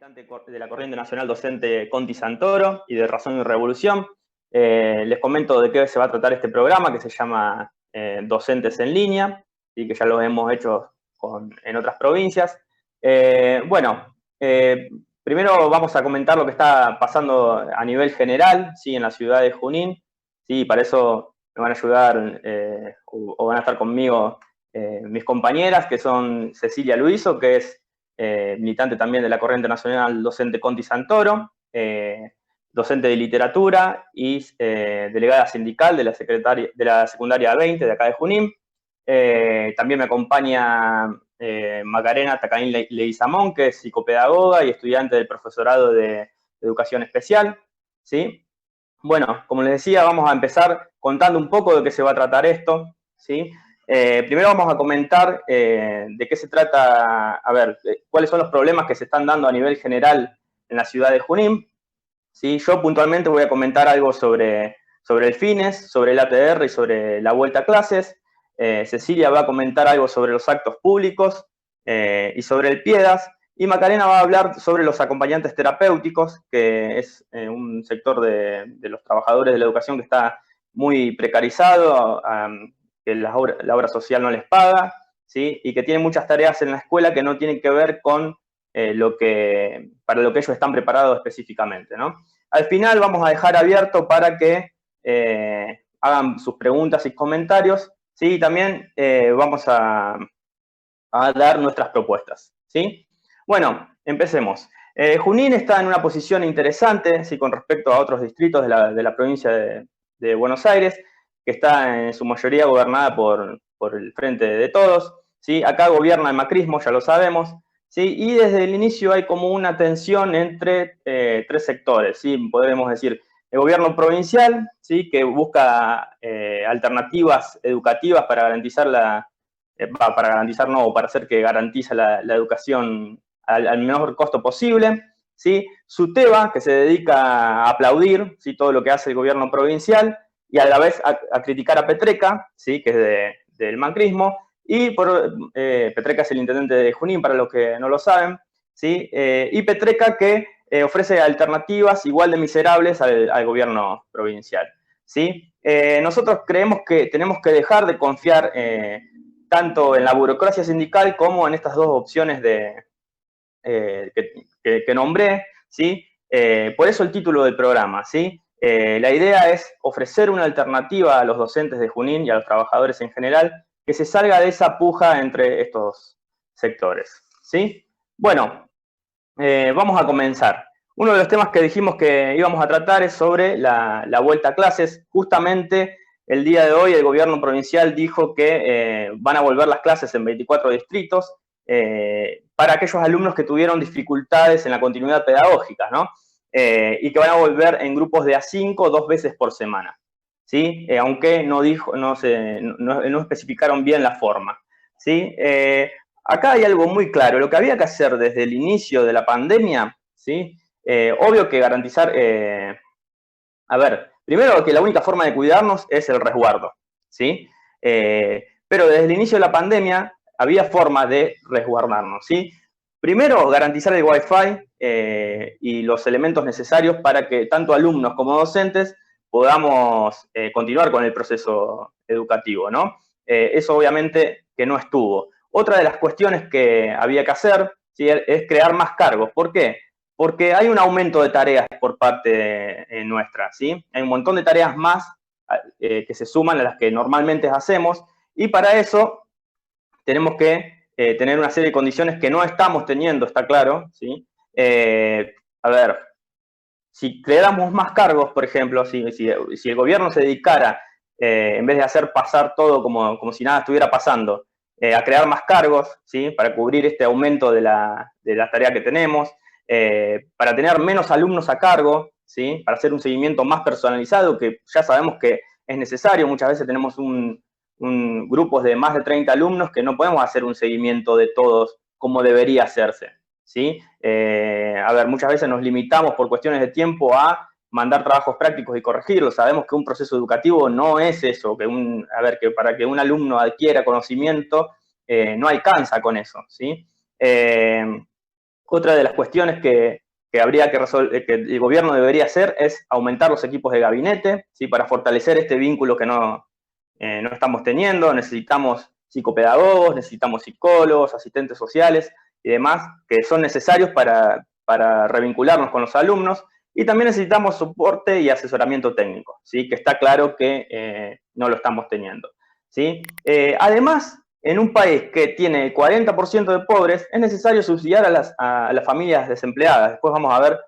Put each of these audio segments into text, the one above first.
militante de la Corriente Nacional Docente Conti Santoro y de Razón y Revolución. Les comento de qué se va a tratar este programa que se llama Docentes en Línea y que ya lo hemos hecho en otras provincias. Primero vamos a comentar lo que está pasando a nivel general, ¿sí? En la ciudad de Junín. ¿Sí? Para eso me van a ayudar o van a estar conmigo mis compañeras, que son Cecilia Luiso, que es militante también de la Corriente Nacional Docente Conti Santoro, docente de literatura y delegada sindical de la secundaria 20 de acá de Junín. También me acompaña Macarena Tacaín Leguizamón, que es psicopedagoga y estudiante del profesorado de educación especial, ¿sí? Bueno, como les decía, vamos a empezar contando un poco de qué se va a tratar esto, ¿sí? Primero vamos a comentar de qué se trata, cuáles son los problemas que se están dando a nivel general en la ciudad de Junín, ¿sí? Yo puntualmente voy a comentar algo sobre el FINES, sobre el ATR y sobre la vuelta a clases. Cecilia va a comentar algo sobre los actos públicos y sobre el PIEDAS. Y Macarena va a hablar sobre los acompañantes terapéuticos, que es un sector de los trabajadores de la educación que está muy precarizado, que la obra social no les paga, ¿sí? Y que tiene muchas tareas en la escuela que no tienen que ver con para lo que ellos están preparados específicamente, ¿no? Al final vamos a dejar abierto para que hagan sus preguntas y comentarios, ¿sí? Y también vamos a dar nuestras propuestas, ¿sí? Bueno, empecemos. Junín está en una posición interesante, ¿sí? Con respecto a otros distritos de la provincia de Buenos Aires, que está en su mayoría gobernada por el Frente de Todos, ¿sí? Acá gobierna el macrismo, ya lo sabemos, ¿sí? Y desde el inicio hay como una tensión entre tres sectores, ¿sí? Podemos decir, el gobierno provincial, ¿sí? Que busca alternativas educativas para garantizar para hacer que garantice la educación al menor costo posible, ¿sí? SUTEBA, que se dedica a aplaudir, ¿sí? Todo lo que hace el gobierno provincial y a la vez a criticar a Petreca, ¿sí? Que es del macrismo, y Petreca es el intendente de Junín, para los que no lo saben, ¿sí? Y Petreca que ofrece alternativas igual de miserables al gobierno provincial, ¿sí? Nosotros creemos que tenemos que dejar de confiar tanto en la burocracia sindical como en estas dos opciones que nombré, ¿sí? Por eso el título del programa, ¿sí? La idea es ofrecer una alternativa a los docentes de Junín y a los trabajadores en general que se salga de esa puja entre estos sectores, ¿sí? Bueno, vamos a comenzar. Uno de los temas que dijimos que íbamos a tratar es sobre la vuelta a clases. Justamente el día de hoy el gobierno provincial dijo que van a volver las clases en 24 distritos para aquellos alumnos que tuvieron dificultades en la continuidad pedagógica, ¿no? Y que van a volver en grupos de A5 2 veces por semana, ¿sí? Aunque no especificaron bien la forma, ¿sí? Acá hay algo muy claro. Lo que había que hacer desde el inicio de la pandemia, ¿sí? Obvio que garantizar... primero que la única forma de cuidarnos es el resguardo, ¿sí? Pero desde el inicio de la pandemia había formas de resguardarnos, ¿sí? Primero, garantizar el Wi-Fi y los elementos necesarios para que tanto alumnos como docentes podamos continuar con el proceso educativo, ¿no? Eso obviamente que no estuvo. Otra de las cuestiones que había que hacer, ¿sí? Es crear más cargos. ¿Por qué? Porque hay un aumento de tareas por parte nuestra, ¿sí? Hay un montón de tareas más que se suman a las que normalmente hacemos y para eso tenemos que tener una serie de condiciones que no estamos teniendo, está claro, ¿sí? Si creáramos más cargos, por ejemplo, si el gobierno se dedicara, en vez de hacer pasar todo como si nada estuviera pasando, a crear más cargos, ¿sí? Para cubrir este aumento de la tarea que tenemos, para tener menos alumnos a cargo, ¿sí? Para hacer un seguimiento más personalizado, que ya sabemos que es necesario. Muchas veces tenemos grupos de más de 30 alumnos que no podemos hacer un seguimiento de todos como debería hacerse, ¿sí? Muchas veces nos limitamos por cuestiones de tiempo a mandar trabajos prácticos y corregirlos. Sabemos que un proceso educativo no es eso, que para que un alumno adquiera conocimiento no alcanza con eso, ¿sí? Otra de las cuestiones que habría que que el gobierno debería hacer es aumentar los equipos de gabinete, ¿sí? Para fortalecer este vínculo que no estamos teniendo. Necesitamos psicopedagogos, necesitamos psicólogos, asistentes sociales y demás, que son necesarios para revincularnos con los alumnos. Y también necesitamos soporte y asesoramiento técnico, ¿sí? Que está claro que no lo estamos teniendo, ¿sí? Además, en un país que tiene el 40% de pobres, es necesario subsidiar a las familias desempleadas. Después vamos a ver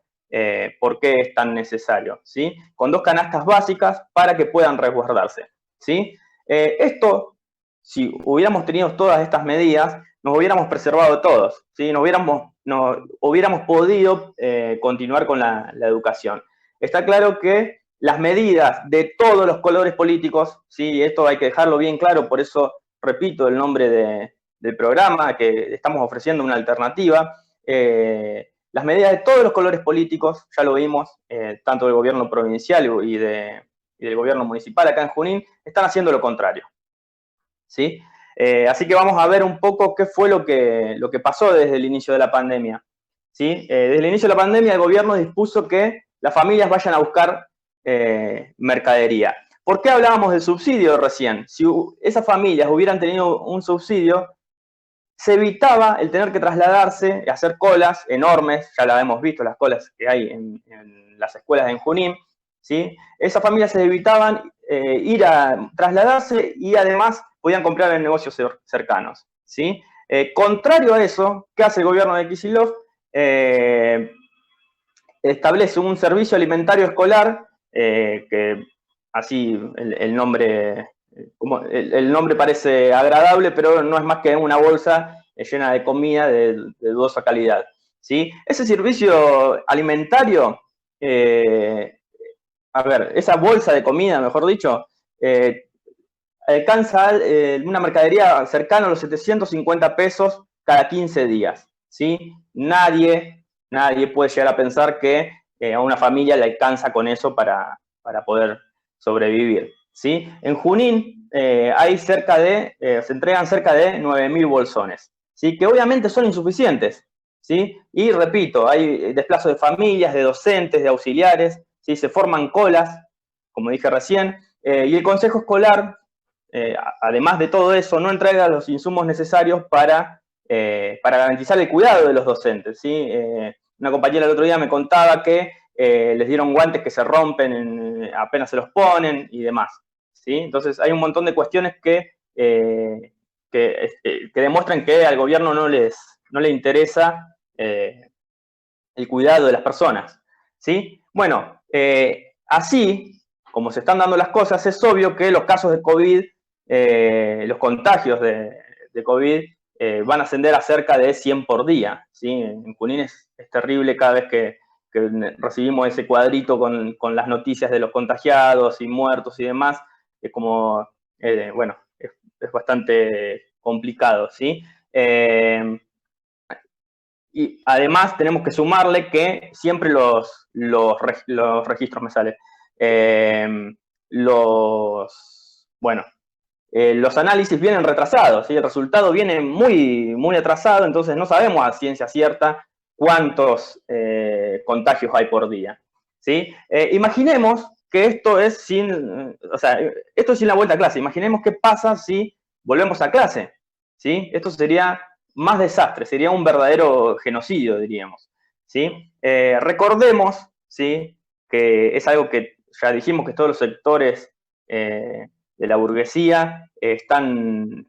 por qué es tan necesario, ¿sí? Con 2 canastas básicas para que puedan resguardarse, ¿sí? Esto, si hubiéramos tenido todas estas medidas, nos hubiéramos preservado todos, ¿sí? Nos hubiéramos podido continuar con la educación. Está claro que las medidas de todos los colores políticos, ¿sí? Esto hay que dejarlo bien claro, por eso repito el nombre del programa, que estamos ofreciendo una alternativa. Las medidas de todos los colores políticos, ya lo vimos, tanto del gobierno provincial y del gobierno municipal acá en Junín, están haciendo lo contrario, ¿sí? Así que vamos a ver un poco qué fue lo que pasó desde el inicio de la pandemia, ¿sí? Desde el inicio de la pandemia el gobierno dispuso que las familias vayan a buscar mercadería. ¿Por qué hablábamos del subsidio recién? Si esas familias hubieran tenido un subsidio, se evitaba el tener que trasladarse y hacer colas enormes, ya la hemos visto, las colas que hay en las escuelas en Junín, ¿sí? Esas familias se evitaban ir a trasladarse y además podían comprar en negocios cercanos, ¿sí? Contrario a eso, ¿qué hace el gobierno de Kicillof? Establece un servicio alimentario escolar que así el nombre el nombre parece agradable, pero no es más que una bolsa llena de comida de dudosa calidad, ¿sí? Ese servicio alimentario, a ver, esa bolsa de comida, mejor dicho, alcanza una mercadería cercana a los 750 pesos cada 15 días, ¿sí? Nadie puede llegar a pensar que a una familia le alcanza con eso para poder sobrevivir, ¿sí? En Junín hay se entregan cerca de 9.000 bolsones, ¿sí? Que obviamente son insuficientes, ¿sí? Y repito, hay desplazo de familias, de docentes, de auxiliares, ¿sí? Se forman colas, como dije recién, y el consejo escolar, además de todo eso, no entrega los insumos necesarios para garantizar el cuidado de los docentes, ¿sí? Una compañera el otro día me contaba que les dieron guantes que se rompen apenas se los ponen y demás, ¿sí? Entonces hay un montón de cuestiones que demuestran que al gobierno no le interesa el cuidado de las personas, ¿sí? Bueno, así como se están dando las cosas, es obvio que los casos de COVID, los contagios de COVID van a ascender a cerca de 100 por día, ¿sí? En Junín es terrible cada vez que recibimos ese cuadrito con las noticias de los contagiados y muertos y demás, es como, bueno, es bastante complicado, ¿sí? Y además tenemos que sumarle que siempre los registros me sale, los análisis vienen retrasados, ¿sí? El resultado viene muy, muy atrasado, entonces no sabemos a ciencia cierta cuántos contagios hay por día, ¿sí? Imaginemos que esto es sin la vuelta a clase. Imaginemos qué pasa si volvemos a clase, ¿sí? Esto sería más desastre, sería un verdadero genocidio, diríamos, ¿sí? Recordemos, ¿sí? Que es algo que ya dijimos que todos los sectores de la burguesía están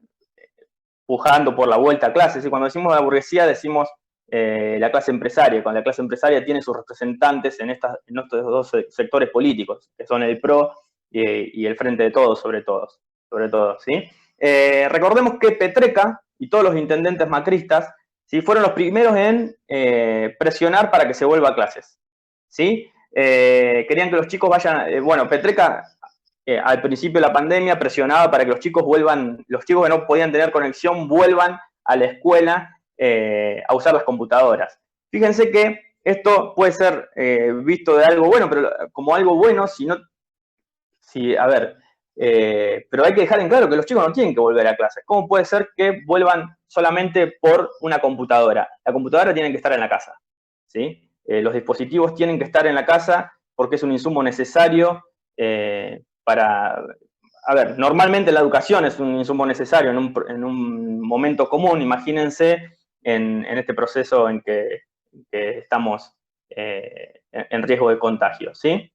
pujando por la vuelta a clases. Y cuando decimos la burguesía, decimos la clase empresaria. Cuando la clase empresaria tiene sus representantes en estos dos sectores políticos, que son el PRO y el Frente de Todos, sobre todo, ¿sí? Recordemos que Petreca y todos los intendentes macristas, ¿sí? Fueron los primeros en presionar para que se vuelva a clases, ¿sí? Querían que los chicos vayan, Petreca al principio de la pandemia presionaba para que los chicos que no podían tener conexión vuelvan a la escuela a usar las computadoras. Fíjense que esto puede ser visto de algo bueno, pero como algo bueno, a ver, Pero hay que dejar en claro que los chicos no tienen que volver a clases. ¿Cómo puede ser que vuelvan solamente por una computadora? La computadora tiene que estar en la casa, ¿sí? Los dispositivos tienen que estar en la casa porque es un insumo necesario para... A ver, normalmente la educación es un insumo necesario en un momento común. Imagínense en este proceso en que estamos en riesgo de contagio, ¿sí?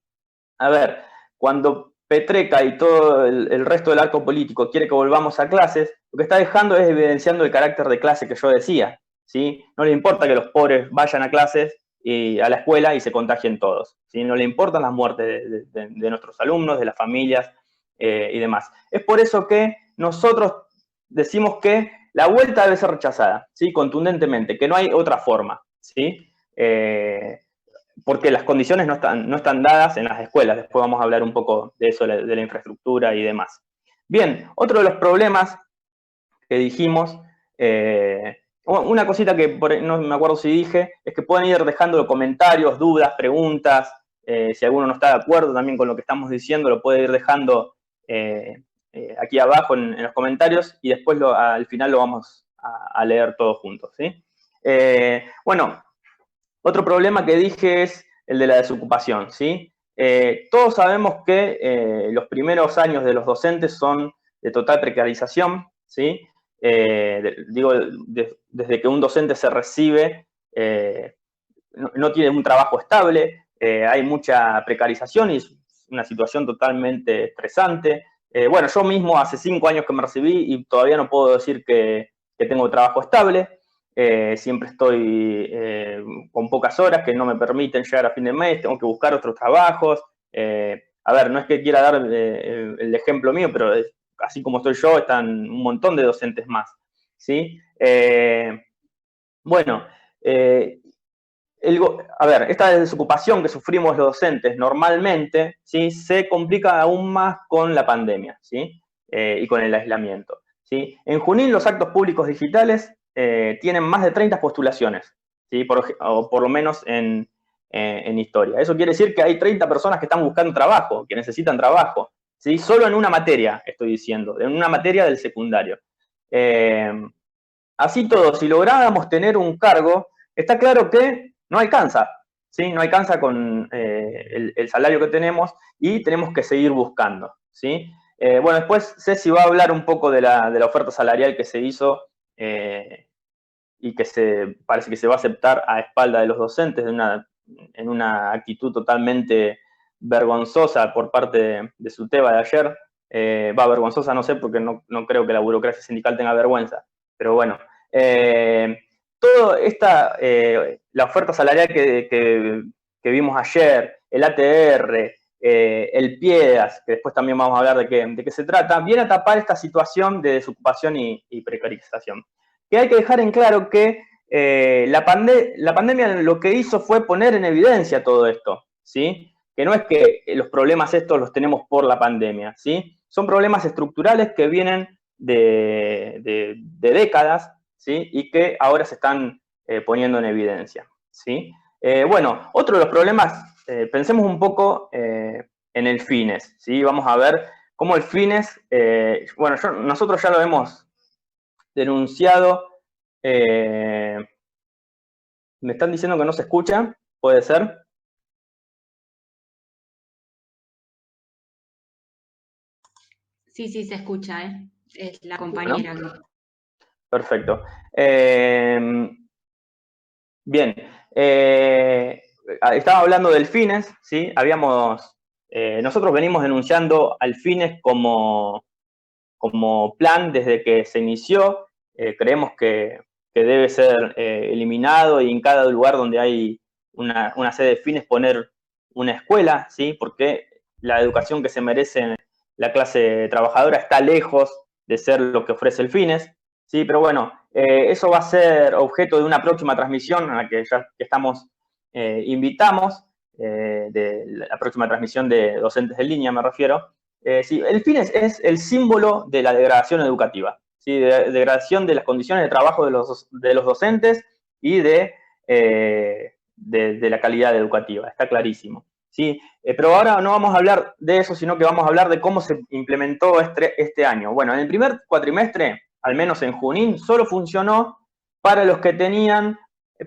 A ver, cuando Petreca y todo el resto del arco político quiere que volvamos a clases, lo que está dejando es evidenciando el carácter de clase que yo decía, ¿sí? No le importa que los pobres vayan a clases y a la escuela y se contagien todos, ¿sí? No le importan las muertes de nuestros alumnos, de las familias y demás. Es por eso que nosotros decimos que la vuelta debe ser rechazada, ¿sí? Contundentemente, que no hay otra forma, ¿sí? Porque las condiciones no están dadas en las escuelas. Después vamos a hablar un poco de eso, de la infraestructura y demás. Bien, otro de los problemas que dijimos, una cosita que no me acuerdo si dije, es que pueden ir dejando comentarios, dudas, preguntas, si alguno no está de acuerdo también con lo que estamos diciendo, lo puede ir dejando aquí abajo en los comentarios y después al final lo vamos a leer todos juntos, ¿sí? Bueno, otro problema que dije es el de la desocupación, ¿sí? Todos sabemos que los primeros años de los docentes son de total precarización, ¿sí? Desde que un docente se recibe, no tiene un trabajo estable, hay mucha precarización y es una situación totalmente estresante. Bueno, yo mismo hace 5 años que me recibí y todavía no puedo decir que tengo trabajo estable. Siempre estoy con pocas horas que no me permiten llegar a fin de mes, tengo que buscar otros trabajos. A ver, no es que quiera dar el ejemplo mío, pero así como estoy yo, están un montón de docentes más, ¿sí? Bueno, a ver, esta desocupación que sufrimos los docentes normalmente, ¿sí? Se complica aún más con la pandemia, ¿sí? Y con el aislamiento, ¿sí? En Junín los actos públicos digitales tienen más de 30 postulaciones, ¿sí? O por lo menos en historia. Eso quiere decir que hay 30 personas que están buscando trabajo, que necesitan trabajo, ¿sí? Solo en una materia, estoy diciendo, en una materia del secundario. Así todo, si lográramos tener un cargo, está claro que no alcanza, ¿sí? No alcanza con el salario que tenemos y tenemos que seguir buscando, ¿sí? Bueno, después Ceci va a hablar un poco de la oferta salarial que se hizo y que parece que se va a aceptar a espalda de los docentes en una actitud totalmente vergonzosa por parte de SUTEBA de ayer. Vergonzosa no sé, porque no creo que la burocracia sindical tenga vergüenza, pero bueno. Todo la oferta salarial que vimos ayer, el ATR, el PIEDAS, que después también vamos a hablar de qué se trata, viene a tapar esta situación de desocupación y precarización. Que hay que dejar en claro que la pandemia lo que hizo fue poner en evidencia todo esto, ¿sí? Que no es que los problemas estos los tenemos por la pandemia, ¿sí? Son problemas estructurales que vienen de décadas, ¿sí? Y que ahora se están poniendo en evidencia, ¿sí? Bueno, otro de los problemas, pensemos un poco en el FINES, ¿sí? Vamos a ver cómo el FINES, bueno, nosotros ya lo hemos denunciado. Me están diciendo que no se escucha, ¿puede ser? Sí, se escucha, ¿eh? Es la compañera. Bueno, perfecto. Bien, estaba hablando del FINES, ¿sí? Nosotros venimos denunciando al FINES como plan desde que se inició. Creemos que debe ser eliminado y en cada lugar donde hay una sede de FINES poner una escuela, ¿sí? Porque la educación que se merece la clase trabajadora está lejos de ser lo que ofrece el FINES, ¿sí? Pero bueno, eso va a ser objeto de una próxima transmisión a la que ya estamos, invitamos, de la próxima transmisión de docentes en línea, me refiero. Sí, el FINES es el símbolo de la degradación educativa, ¿sí? De degradación de las condiciones de trabajo de los docentes y de la calidad educativa, está clarísimo. ¿sí? Pero ahora no vamos a hablar de eso, sino que vamos a hablar de cómo se implementó este año. Bueno, en el primer cuatrimestre, al menos en Junín, solo funcionó para los que tenían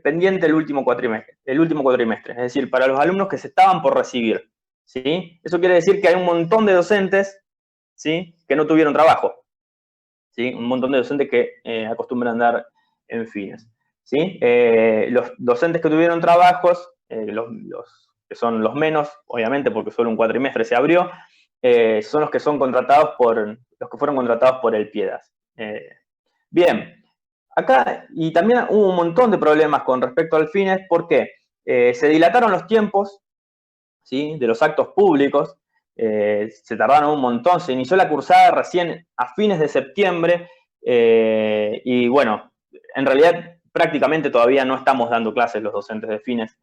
pendiente el último cuatrimestre, es decir, para los alumnos que se estaban por recibir, ¿sí? Eso quiere decir que hay un montón de docentes, ¿sí?, que no tuvieron trabajo, ¿sí? Un montón de docentes que acostumbran dar en fines, ¿sí? Los docentes que tuvieron trabajos, los que son los menos, obviamente, porque solo un cuatrimestre se abrió, son los que son contratados los que fueron contratados por el Piedas. Bien, acá, y también hubo un montón de problemas con respecto al fines, porque se dilataron los tiempos, ¿sí?, de los actos públicos, se tardaron un montón, se inició la cursada recién a fines de septiembre, y bueno, en realidad prácticamente todavía no estamos dando clases los docentes de fines,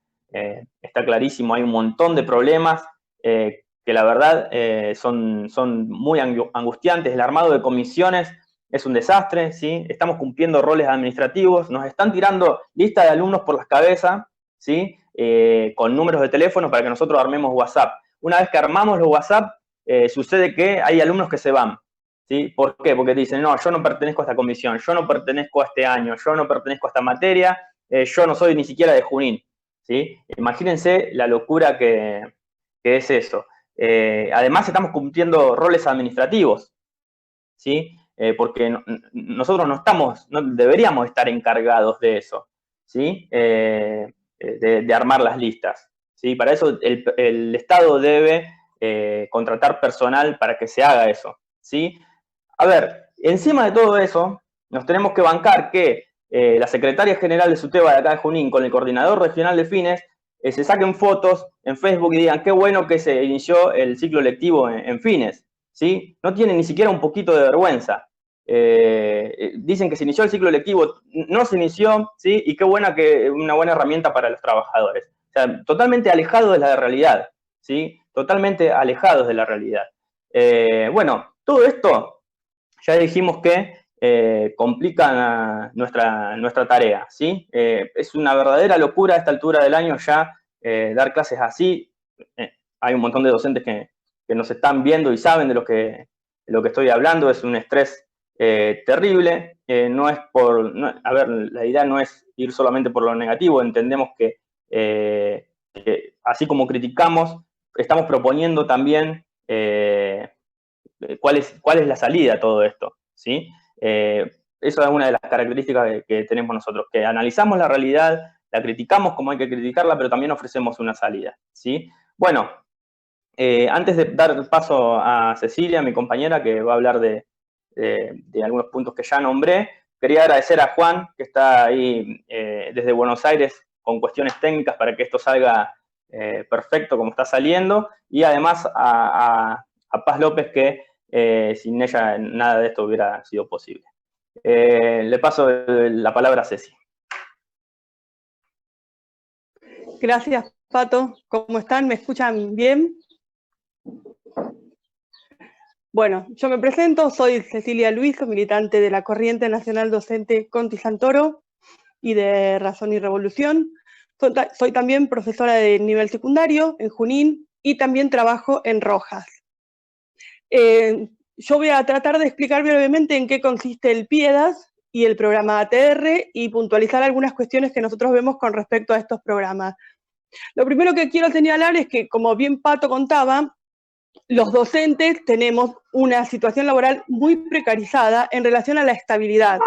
está clarísimo, hay un montón de problemas que la verdad son muy angustiantes. El armado de comisiones es un desastre, ¿sí? Estamos cumpliendo roles administrativos, nos están tirando lista de alumnos por las cabezas, ¿sí?, con números de teléfono para que nosotros armemos WhatsApp. Una vez que armamos los WhatsApp, sucede que hay alumnos que se van, ¿sí? ¿Por qué? Porque dicen, no, yo no pertenezco a esta comisión, yo no pertenezco a este año, yo no pertenezco a esta materia, yo no soy ni siquiera de Junín, ¿sí? Imagínense la locura que es eso. Además, estamos cumpliendo roles administrativos, ¿sí? Porque nosotros no deberíamos estar encargados de eso, ¿sí? De armar las listas, ¿sí? Para eso el Estado debe contratar personal para que se haga eso, ¿sí? A ver, encima de todo eso, nos tenemos que bancar que la secretaria general de SUTEBA de acá de Junín con el coordinador regional de fines se saquen fotos en Facebook y digan qué bueno que se inició el ciclo lectivo en fines, ¿sí? No tienen ni siquiera un poquito de vergüenza. Dicen que se inició el ciclo lectivo, no se inició, ¿sí? Y qué buena una buena herramienta para los trabajadores. O sea, totalmente alejados de la realidad, ¿sí? Totalmente alejados de la realidad. Bueno, todo esto ya dijimos que complica nuestra tarea, ¿sí? Es una verdadera locura a esta altura del año ya dar clases así. Hay un montón de docentes que nos están viendo y saben de lo que estoy hablando. Es un estrés terrible. No es a ver, la idea no es ir solamente por lo negativo. Entendemos que así como criticamos, estamos proponiendo también cuál es la salida a todo esto, ¿sí? Eso es una de las características que tenemos nosotros, que analizamos la realidad, la criticamos como hay que criticarla, pero también ofrecemos una salida, ¿sí? Bueno, antes de dar paso a Cecilia, mi compañera, que va a hablar de algunos puntos que ya nombré, quería agradecer a Juan, que está ahí desde Buenos Aires con cuestiones técnicas para que esto salga perfecto como está saliendo, y además a Paz López, que sin ella nada de esto hubiera sido posible. Le paso la palabra a Ceci. Gracias, Pato. ¿Cómo están? ¿Me escuchan bien? Bueno, yo me presento, soy Cecilia Luiso, militante de la Corriente Nacional Docente Conti Santoro y de Razón y Revolución. Soy también profesora de nivel secundario en Junín y también trabajo en Rojas. Yo voy a tratar de explicar brevemente en qué consiste el Piedas y el programa ATR y puntualizar algunas cuestiones que nosotros vemos con respecto a estos programas. Lo primero que quiero señalar es que, como bien Pato contaba, los docentes tenemos una situación laboral muy precarizada en relación a la estabilidad.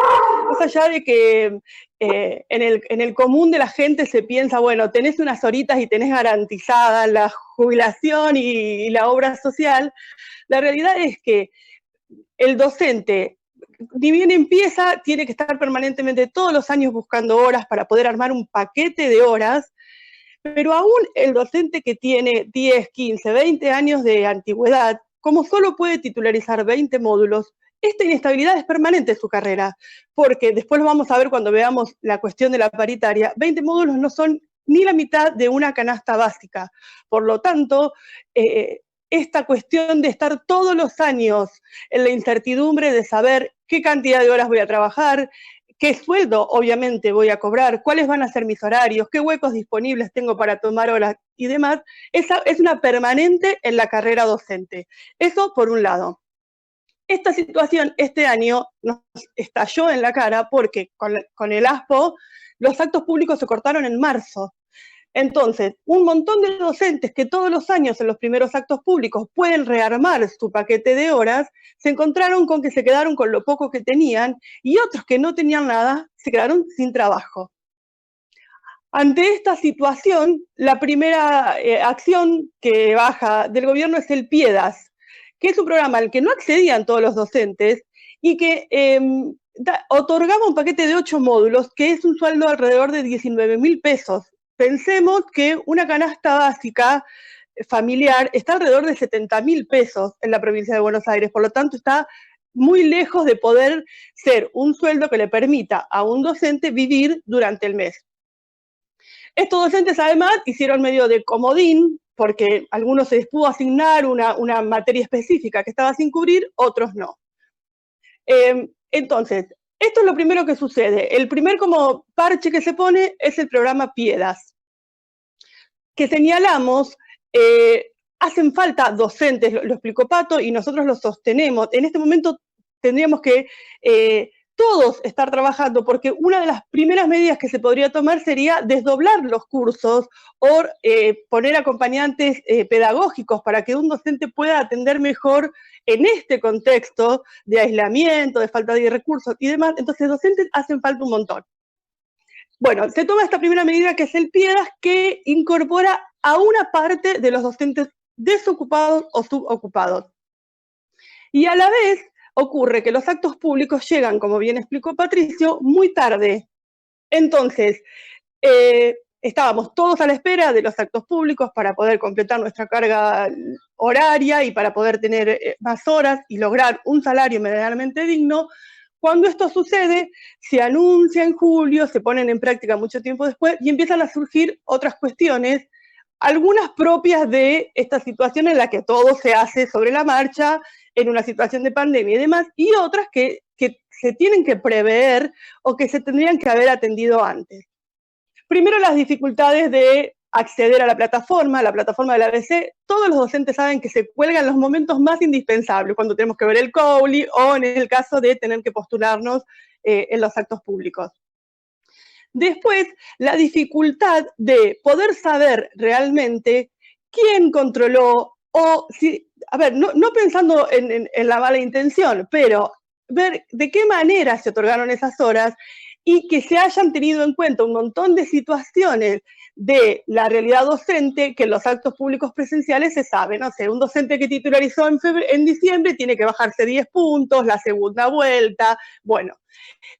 Más allá de que en el común de la gente se piensa, bueno, tenés unas horitas y tenés garantizada la jubilación y la obra social, la realidad es que el docente, ni bien empieza, tiene que estar permanentemente todos los años buscando horas para poder armar un paquete de horas, pero aún el docente que tiene 10, 15, 20 años de antigüedad, como solo puede titularizar 20 módulos, esta inestabilidad es permanente en su carrera, porque después lo vamos a ver cuando veamos la cuestión de la paritaria, 20 módulos no son ni la mitad de una canasta básica. Por lo tanto, esta cuestión de estar todos los años en la incertidumbre de saber qué cantidad de horas voy a trabajar, qué sueldo obviamente voy a cobrar, cuáles van a ser mis horarios, qué huecos disponibles tengo para tomar horas y demás, esa es una permanente en la carrera docente. Eso por un lado. Esta situación este año nos estalló en la cara porque con el ASPO los actos públicos se cortaron en marzo. Entonces, un montón de docentes que todos los años en los primeros actos públicos pueden rearmar su paquete de horas, se encontraron con que se quedaron con lo poco que tenían y otros que no tenían nada se quedaron sin trabajo. Ante esta situación, la primera acción que baja del gobierno es el PIEDAS, que es un programa al que no accedían todos los docentes y que otorgaba un paquete de 8 módulos, que es un sueldo alrededor de 19.000 pesos. Pensemos que una canasta básica familiar está alrededor de 70.000 pesos en la provincia de Buenos Aires, por lo tanto está muy lejos de poder ser un sueldo que le permita a un docente vivir durante el mes. Estos docentes además hicieron medio de comodín, porque algunos se les pudo asignar una materia específica que estaba sin cubrir, otros no. Entonces, esto es lo primero que sucede. El primer como parche que se pone es el programa PIEDAS, que señalamos, hacen falta docentes, lo explicó Pato, y nosotros lo sostenemos. En este momento tendríamos que todos estar trabajando, porque una de las primeras medidas que se podría tomar sería desdoblar los cursos o poner acompañantes pedagógicos para que un docente pueda atender mejor en este contexto de aislamiento, de falta de recursos y demás. Entonces, docentes hacen falta un montón. Bueno, se toma esta primera medida que es el PIEDAS, que incorpora a una parte de los docentes desocupados o subocupados. Y a la vez ocurre que los actos públicos llegan, como bien explicó Patricio, muy tarde. Entonces, estábamos todos a la espera de los actos públicos para poder completar nuestra carga horaria y para poder tener más horas y lograr un salario medianamente digno. Cuando esto sucede, se anuncia en julio, se ponen en práctica mucho tiempo después y empiezan a surgir otras cuestiones, algunas propias de esta situación en la que todo se hace sobre la marcha, en una situación de pandemia y demás, y otras que se tienen que prever o que se tendrían que haber atendido antes. Primero, las dificultades de acceder a la plataforma del ABC. Todos los docentes saben que se cuelgan los momentos más indispensables, cuando tenemos que ver el COULI o en el caso de tener que postularnos en los actos públicos. Después, la dificultad de poder saber realmente quién controló o si, a ver, no pensando en la mala intención, pero ver de qué manera se otorgaron esas horas y que se hayan tenido en cuenta un montón de situaciones de la realidad docente que en los actos públicos presenciales se sabe, no sé, un docente que titularizó en diciembre tiene que bajarse 10 puntos, la segunda vuelta, bueno.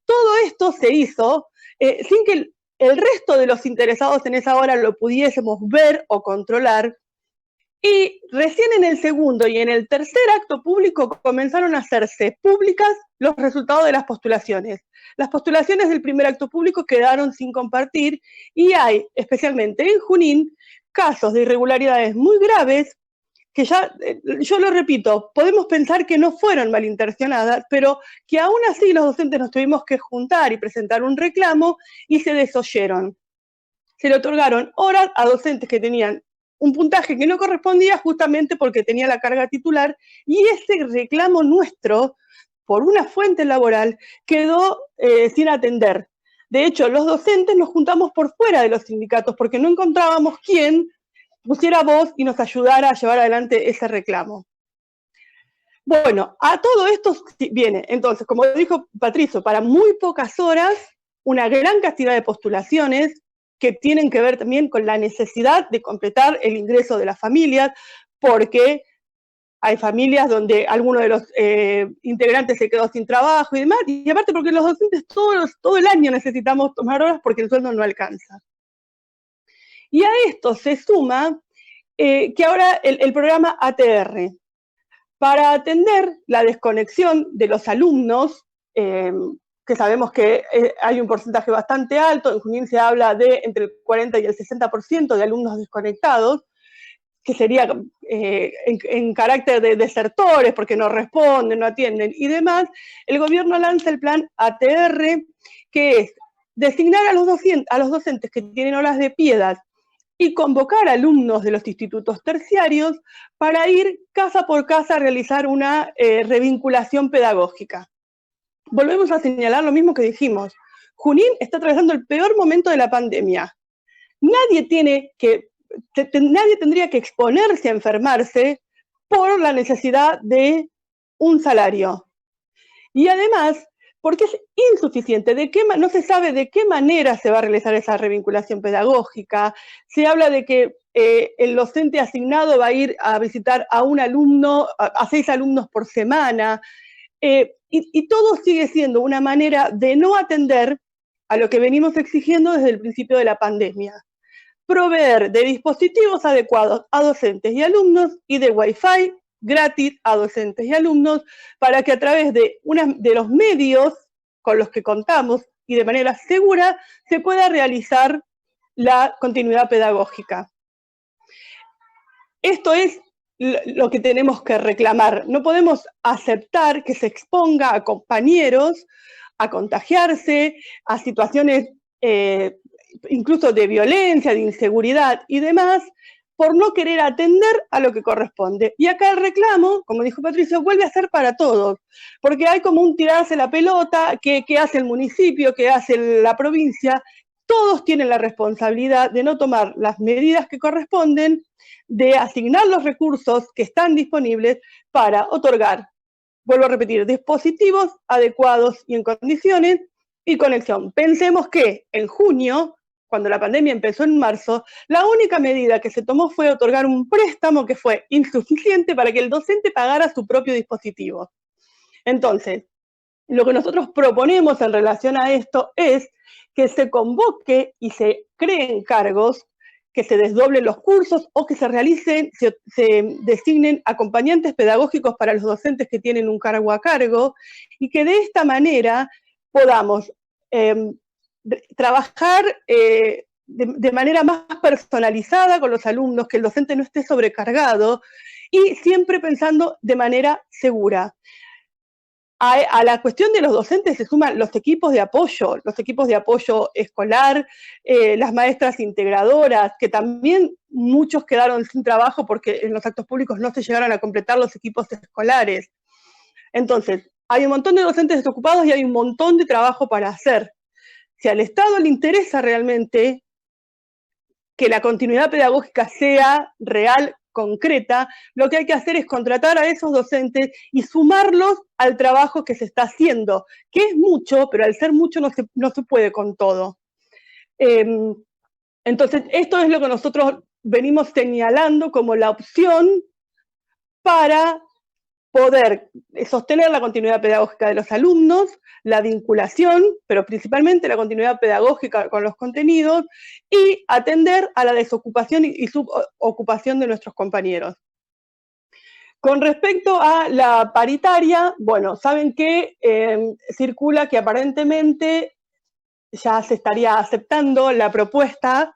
Todo esto se hizo sin que el resto de los interesados en esa hora lo pudiésemos ver o controlar, y recién en el segundo y en el tercer acto público comenzaron a hacerse públicas los resultados de las postulaciones. Las postulaciones del primer acto público quedaron sin compartir y hay, especialmente en Junín, casos de irregularidades muy graves que ya, yo lo repito, podemos pensar que no fueron malintencionadas, pero que aún así los docentes nos tuvimos que juntar y presentar un reclamo y se desoyeron. Se le otorgaron horas a docentes que tenían un puntaje que no correspondía justamente porque tenía la carga titular, y ese reclamo nuestro, por una fuente laboral, quedó sin atender. De hecho, los docentes nos juntamos por fuera de los sindicatos porque no encontrábamos quién pusiera voz y nos ayudara a llevar adelante ese reclamo. Bueno, a todo esto viene, entonces, como dijo Patricio, para muy pocas horas, una gran cantidad de postulaciones que tienen que ver también con la necesidad de completar el ingreso de las familias, porque hay familias donde alguno de los integrantes se quedó sin trabajo y demás, y aparte porque los docentes todo el año necesitamos tomar horas porque el sueldo no alcanza. Y a esto se suma que ahora el programa ATR, para atender la desconexión de los alumnos, que sabemos que hay un porcentaje bastante alto, en Junín se habla de entre el 40 y el 60% de alumnos desconectados, que sería en carácter de desertores, porque no responden, no atienden y demás, el gobierno lanza el plan ATR, que es designar a los docentes que tienen horas de piedad y convocar alumnos de los institutos terciarios para ir casa por casa a realizar una revinculación pedagógica. Volvemos a señalar lo mismo que dijimos. Junín está atravesando el peor momento de la pandemia. Nadie tendría que exponerse a enfermarse por la necesidad de un salario. Y además, porque es insuficiente, no se sabe de qué manera se va a realizar esa revinculación pedagógica. Se habla de que el docente asignado va a ir a visitar a un alumno, a 6 alumnos por semana, y todo sigue siendo una manera de no atender a lo que venimos exigiendo desde el principio de la pandemia. Proveer de dispositivos adecuados a docentes y alumnos y de Wi-Fi gratis a docentes y alumnos para que a través de los medios con los que contamos y de manera segura se pueda realizar la continuidad pedagógica. Esto es lo que tenemos que reclamar. No podemos aceptar que se exponga a compañeros a contagiarse, a situaciones incluso de violencia, de inseguridad y demás, por no querer atender a lo que corresponde. Y acá el reclamo, como dijo Patricio, vuelve a ser para todos, porque hay como un tirarse la pelota, que hace el municipio, que hace la provincia. Todos tienen la responsabilidad de no tomar las medidas que corresponden, de asignar los recursos que están disponibles para otorgar, vuelvo a repetir, dispositivos adecuados y en condiciones y conexión. Pensemos que en junio, cuando la pandemia empezó en marzo, la única medida que se tomó fue otorgar un préstamo que fue insuficiente para que el docente pagara su propio dispositivo. Entonces, lo que nosotros proponemos en relación a esto es que se convoque y se creen cargos, que se desdoblen los cursos o que se realicen, se designen acompañantes pedagógicos para los docentes que tienen un cargo a cargo y que de esta manera podamos trabajar de manera más personalizada con los alumnos, que el docente no esté sobrecargado y siempre pensando de manera segura. A la cuestión de los docentes se suman los equipos de apoyo escolar, las maestras integradoras, que también muchos quedaron sin trabajo porque en los actos públicos no se llegaron a completar los equipos escolares. Entonces, hay un montón de docentes desocupados y hay un montón de trabajo para hacer. Si al Estado le interesa realmente que la continuidad pedagógica sea real, concreta, lo que hay que hacer es contratar a esos docentes y sumarlos al trabajo que se está haciendo, que es mucho, pero al ser mucho no se puede con todo. Entonces, esto es lo que nosotros venimos señalando como la opción para poder sostener la continuidad pedagógica de los alumnos, la vinculación, pero principalmente la continuidad pedagógica con los contenidos y atender a la desocupación y subocupación de nuestros compañeros. Con respecto a la paritaria, bueno, saben que circula que aparentemente ya se estaría aceptando la propuesta.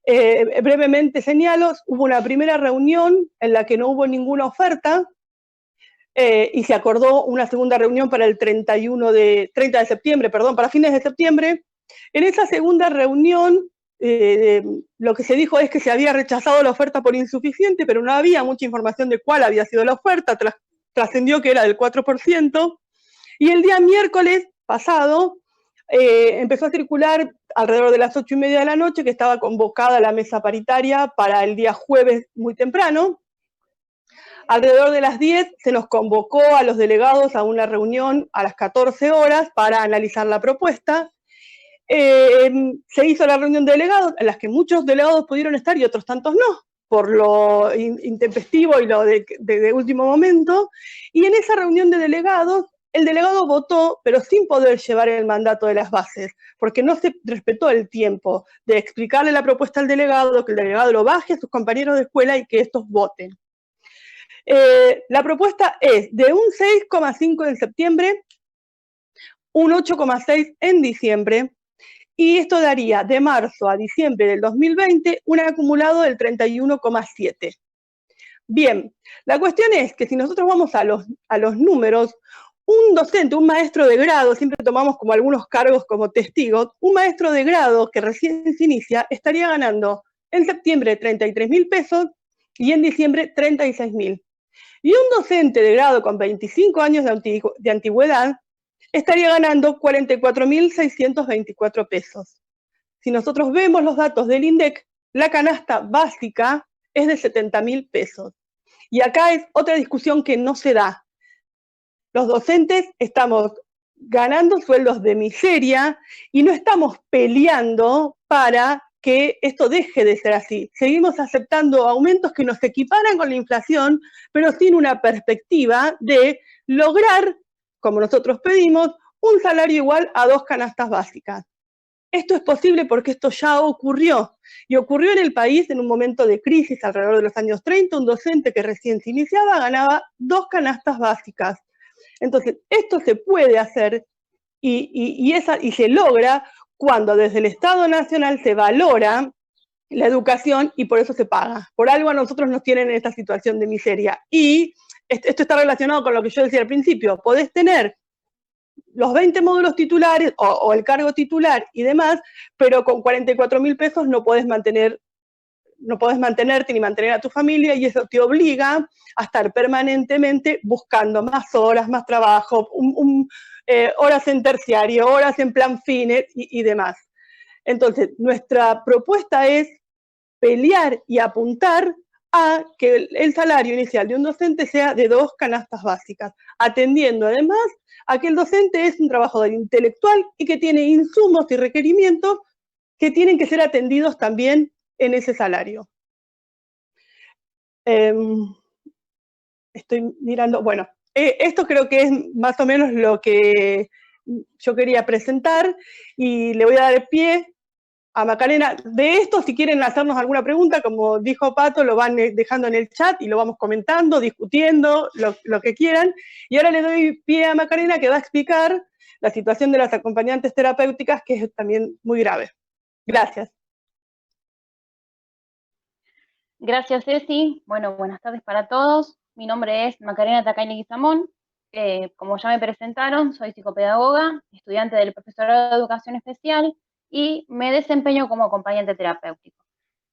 Brevemente señalo, hubo una primera reunión en la que no hubo ninguna oferta, y se acordó una segunda reunión para el 30 de septiembre, para fines de septiembre. En esa segunda reunión, lo que se dijo es que se había rechazado la oferta por insuficiente, pero no había mucha información de cuál había sido la oferta, trascendió que era del 4%, y el día miércoles pasado empezó a circular alrededor de las 8:30 de la noche que estaba convocada la mesa paritaria para el día jueves muy temprano. Alrededor de las 10 se nos convocó a los delegados a una reunión a las 14 horas para analizar la propuesta. Se hizo la reunión de delegados, en las que muchos delegados pudieron estar y otros tantos no, por lo intempestivo y lo de último momento. Y en esa reunión de delegados, el delegado votó, pero sin poder llevar el mandato de las bases, porque no se respetó el tiempo de explicarle la propuesta al delegado, que el delegado lo baje a sus compañeros de escuela y que estos voten. La propuesta es de un 6,5 en septiembre, un 8,6 en diciembre, y esto daría de marzo a diciembre del 2020 un acumulado del 31,7. Bien, la cuestión es que si nosotros vamos a los números, un docente, un maestro de grado, siempre tomamos como algunos cargos como testigos, un maestro de grado que recién se inicia estaría ganando en septiembre 33.000 pesos y en diciembre 36.000. Y un docente de grado con 25 años de antigüedad estaría ganando 44.624 pesos. Si nosotros vemos los datos del INDEC, la canasta básica es de 70.000 pesos. Y acá es otra discusión que no se da. Los docentes estamos ganando sueldos de miseria y no estamos peleando para que esto deje de ser así. Seguimos aceptando aumentos que nos equiparan con la inflación, pero sin una perspectiva de lograr, como nosotros pedimos, un salario igual a 2 canastas básicas. Esto es posible porque esto ya ocurrió, y ocurrió en el país en un momento de crisis alrededor de los años 30, un docente que recién se iniciaba ganaba 2 canastas básicas. Entonces, esto se puede hacer y se logra cuando desde el Estado Nacional se valora la educación y por eso se paga. Por algo a nosotros nos tienen en esta situación de miseria. Y esto está relacionado con lo que yo decía al principio. Podés tener los 20 módulos titulares o el cargo titular y demás, pero con 44.000 pesos no podés mantenerte ni mantener a tu familia, y eso te obliga a estar permanentemente buscando más horas, más trabajo, horas en terciario, horas en plan fines y demás. Entonces, nuestra propuesta es pelear y apuntar a que el salario inicial de un docente sea de 2 canastas básicas, atendiendo además a que el docente es un trabajador intelectual y que tiene insumos y requerimientos que tienen que ser atendidos también en ese salario. Estoy mirando, bueno, esto creo que es más o menos lo que yo quería presentar y le voy a dar pie a Macarena. De esto, si quieren hacernos alguna pregunta, como dijo Pato, lo van dejando en el chat y lo vamos comentando, discutiendo, lo que quieran. Y ahora le doy pie a Macarena, que va a explicar la situación de las acompañantes terapéuticas, que es también muy grave. Gracias. Gracias, Ceci. Bueno, buenas tardes para todos. Mi nombre es Macarena Tacaine Guizamón. Como ya me presentaron, soy psicopedagoga, estudiante del profesorado de educación especial y me desempeño como acompañante terapéutico.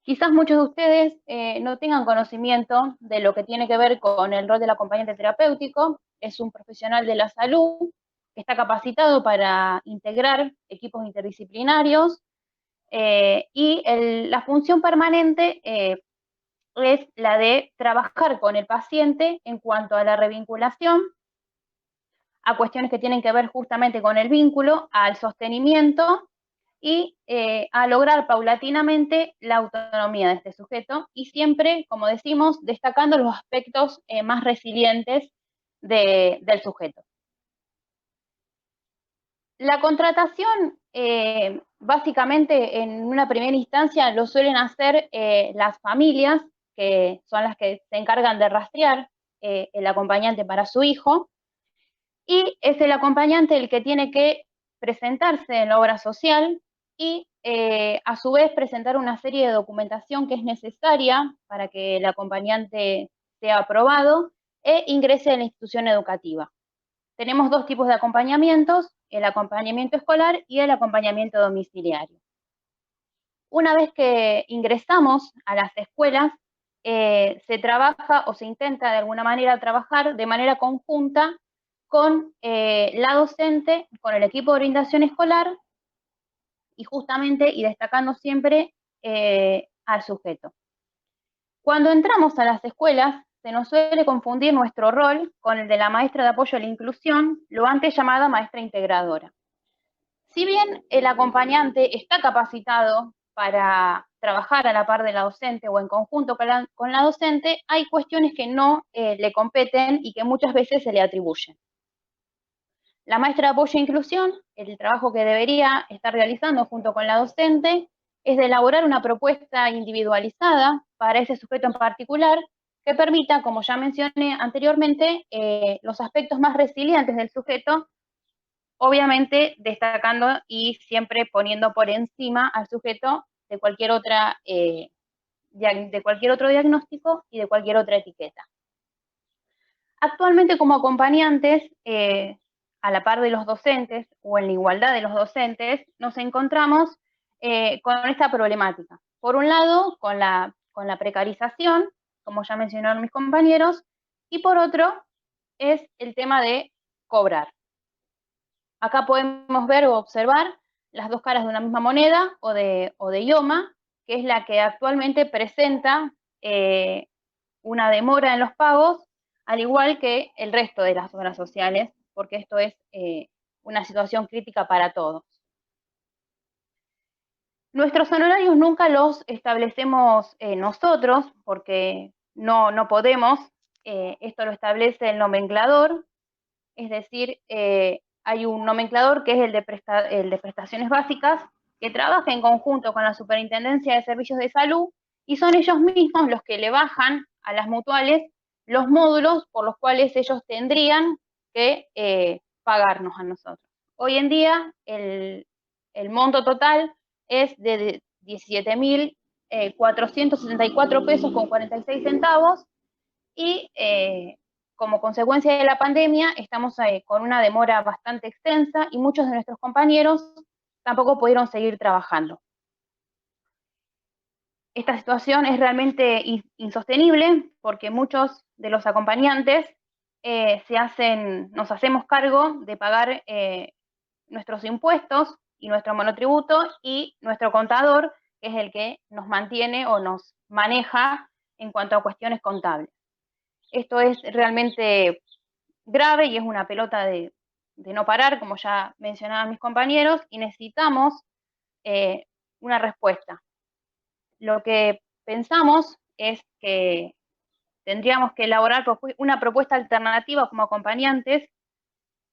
Quizás muchos de ustedes no tengan conocimiento de lo que tiene que ver con el rol del acompañante terapéutico. Es un profesional de la salud que está capacitado para integrar equipos interdisciplinarios y la función permanente es la de trabajar con el paciente en cuanto a la revinculación, a cuestiones que tienen que ver justamente con el vínculo, al sostenimiento y a lograr paulatinamente la autonomía de este sujeto y siempre, como decimos, destacando los aspectos más resilientes del sujeto. La contratación, básicamente en una primera instancia lo suelen hacer las familias, que son las que se encargan de rastrear el acompañante para su hijo, y es el acompañante el que tiene que presentarse en la obra social y a su vez presentar una serie de documentación que es necesaria para que el acompañante sea aprobado e ingrese en la institución educativa. Tenemos 2 tipos de acompañamientos, el acompañamiento escolar y el acompañamiento domiciliario. Una vez que ingresamos a las escuelas, se trabaja o se intenta de alguna manera trabajar de manera conjunta con la docente, con el equipo de orientación escolar y justamente y destacando siempre al sujeto. Cuando entramos a las escuelas, se nos suele confundir nuestro rol con el de la maestra de apoyo a la inclusión, lo antes llamada maestra integradora. Si bien el acompañante está capacitado para trabajar a la par de la docente o en conjunto con la docente, hay cuestiones que no le competen y que muchas veces se le atribuyen. La maestra de apoyo e inclusión, el trabajo que debería estar realizando junto con la docente, es de elaborar una propuesta individualizada para ese sujeto en particular que permita, como ya mencioné anteriormente, los aspectos más resilientes del sujeto, obviamente destacando y siempre poniendo por encima al sujeto de cualquier otra de cualquier otro diagnóstico y de cualquier otra etiqueta. Actualmente, como acompañantes, a la par de los docentes o en la igualdad de los docentes, nos encontramos con esta problemática. Por un lado, con la precarización, como ya mencionaron mis compañeros, y por otro, es el tema de cobrar. Acá podemos ver o observar las dos caras de una misma moneda o de IOMA, que es la que actualmente presenta una demora en los pagos, al igual que el resto de las obras sociales, porque esto es una situación crítica para todos. Nuestros honorarios nunca los establecemos nosotros, porque no podemos, esto lo establece el nomenclador, es decir, hay un nomenclador que es el de prestaciones básicas, que trabaja en conjunto con la Superintendencia de Servicios de Salud, y son ellos mismos los que le bajan a las mutuales los módulos por los cuales ellos tendrían que pagarnos a nosotros. Hoy en día el monto total es de 17.474 pesos con 46 centavos y como consecuencia de la pandemia estamos con una demora bastante extensa y muchos de nuestros compañeros tampoco pudieron seguir trabajando. Esta situación es realmente insostenible porque muchos de los acompañantes nos hacemos cargo de pagar nuestros impuestos y nuestro monotributo, y nuestro contador, que es el que nos mantiene o nos maneja en cuanto a cuestiones contables. Esto es realmente grave y es una pelota de no parar, como ya mencionaban mis compañeros, y necesitamos una respuesta. Lo que pensamos es que tendríamos que elaborar una propuesta alternativa como acompañantes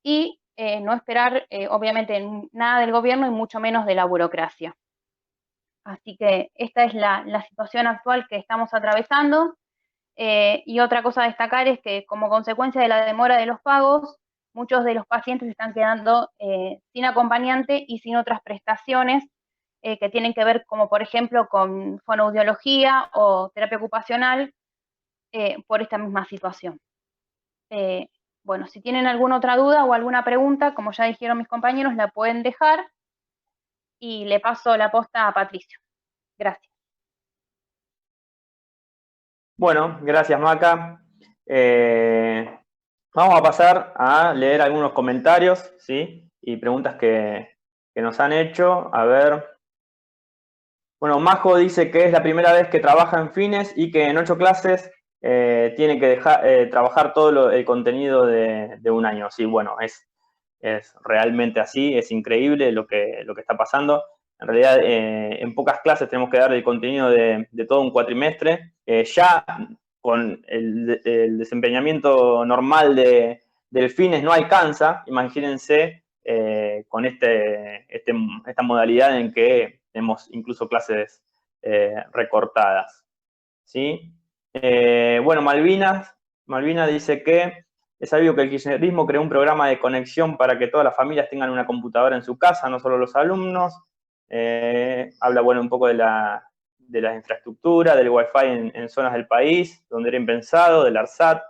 y no esperar, obviamente, nada del gobierno y mucho menos de la burocracia. Así que esta es la situación actual que estamos atravesando. Y otra cosa a destacar es que como consecuencia de la demora de los pagos, muchos de los pacientes están quedando sin acompañante y sin otras prestaciones que tienen que ver, como por ejemplo con fonoaudiología o terapia ocupacional, por esta misma situación. Bueno, si tienen alguna otra duda o alguna pregunta, como ya dijeron mis compañeros, la pueden dejar y le paso la posta a Patricio. Gracias. Bueno, gracias, Maca. Vamos a pasar a leer algunos comentarios, ¿sí? Y preguntas que nos han hecho. A ver. Bueno, Majo dice que es la primera vez que trabaja en Fines y que en 8 clases tiene que trabajar todo el contenido de un año. Sí, bueno, es realmente así, es increíble lo que está pasando. En realidad, en pocas clases tenemos que dar el contenido de todo un cuatrimestre. Ya con el desempeñamiento normal del Fines no alcanza. Imagínense con esta modalidad en que tenemos incluso clases recortadas, ¿sí? Bueno, Malvina dice que es sabido que el kirchnerismo creó un programa de conexión para que todas las familias tengan una computadora en su casa, no solo los alumnos. Habla, bueno, un poco de la infraestructura, del Wi-Fi en zonas del país, donde era impensado, del ARSAT.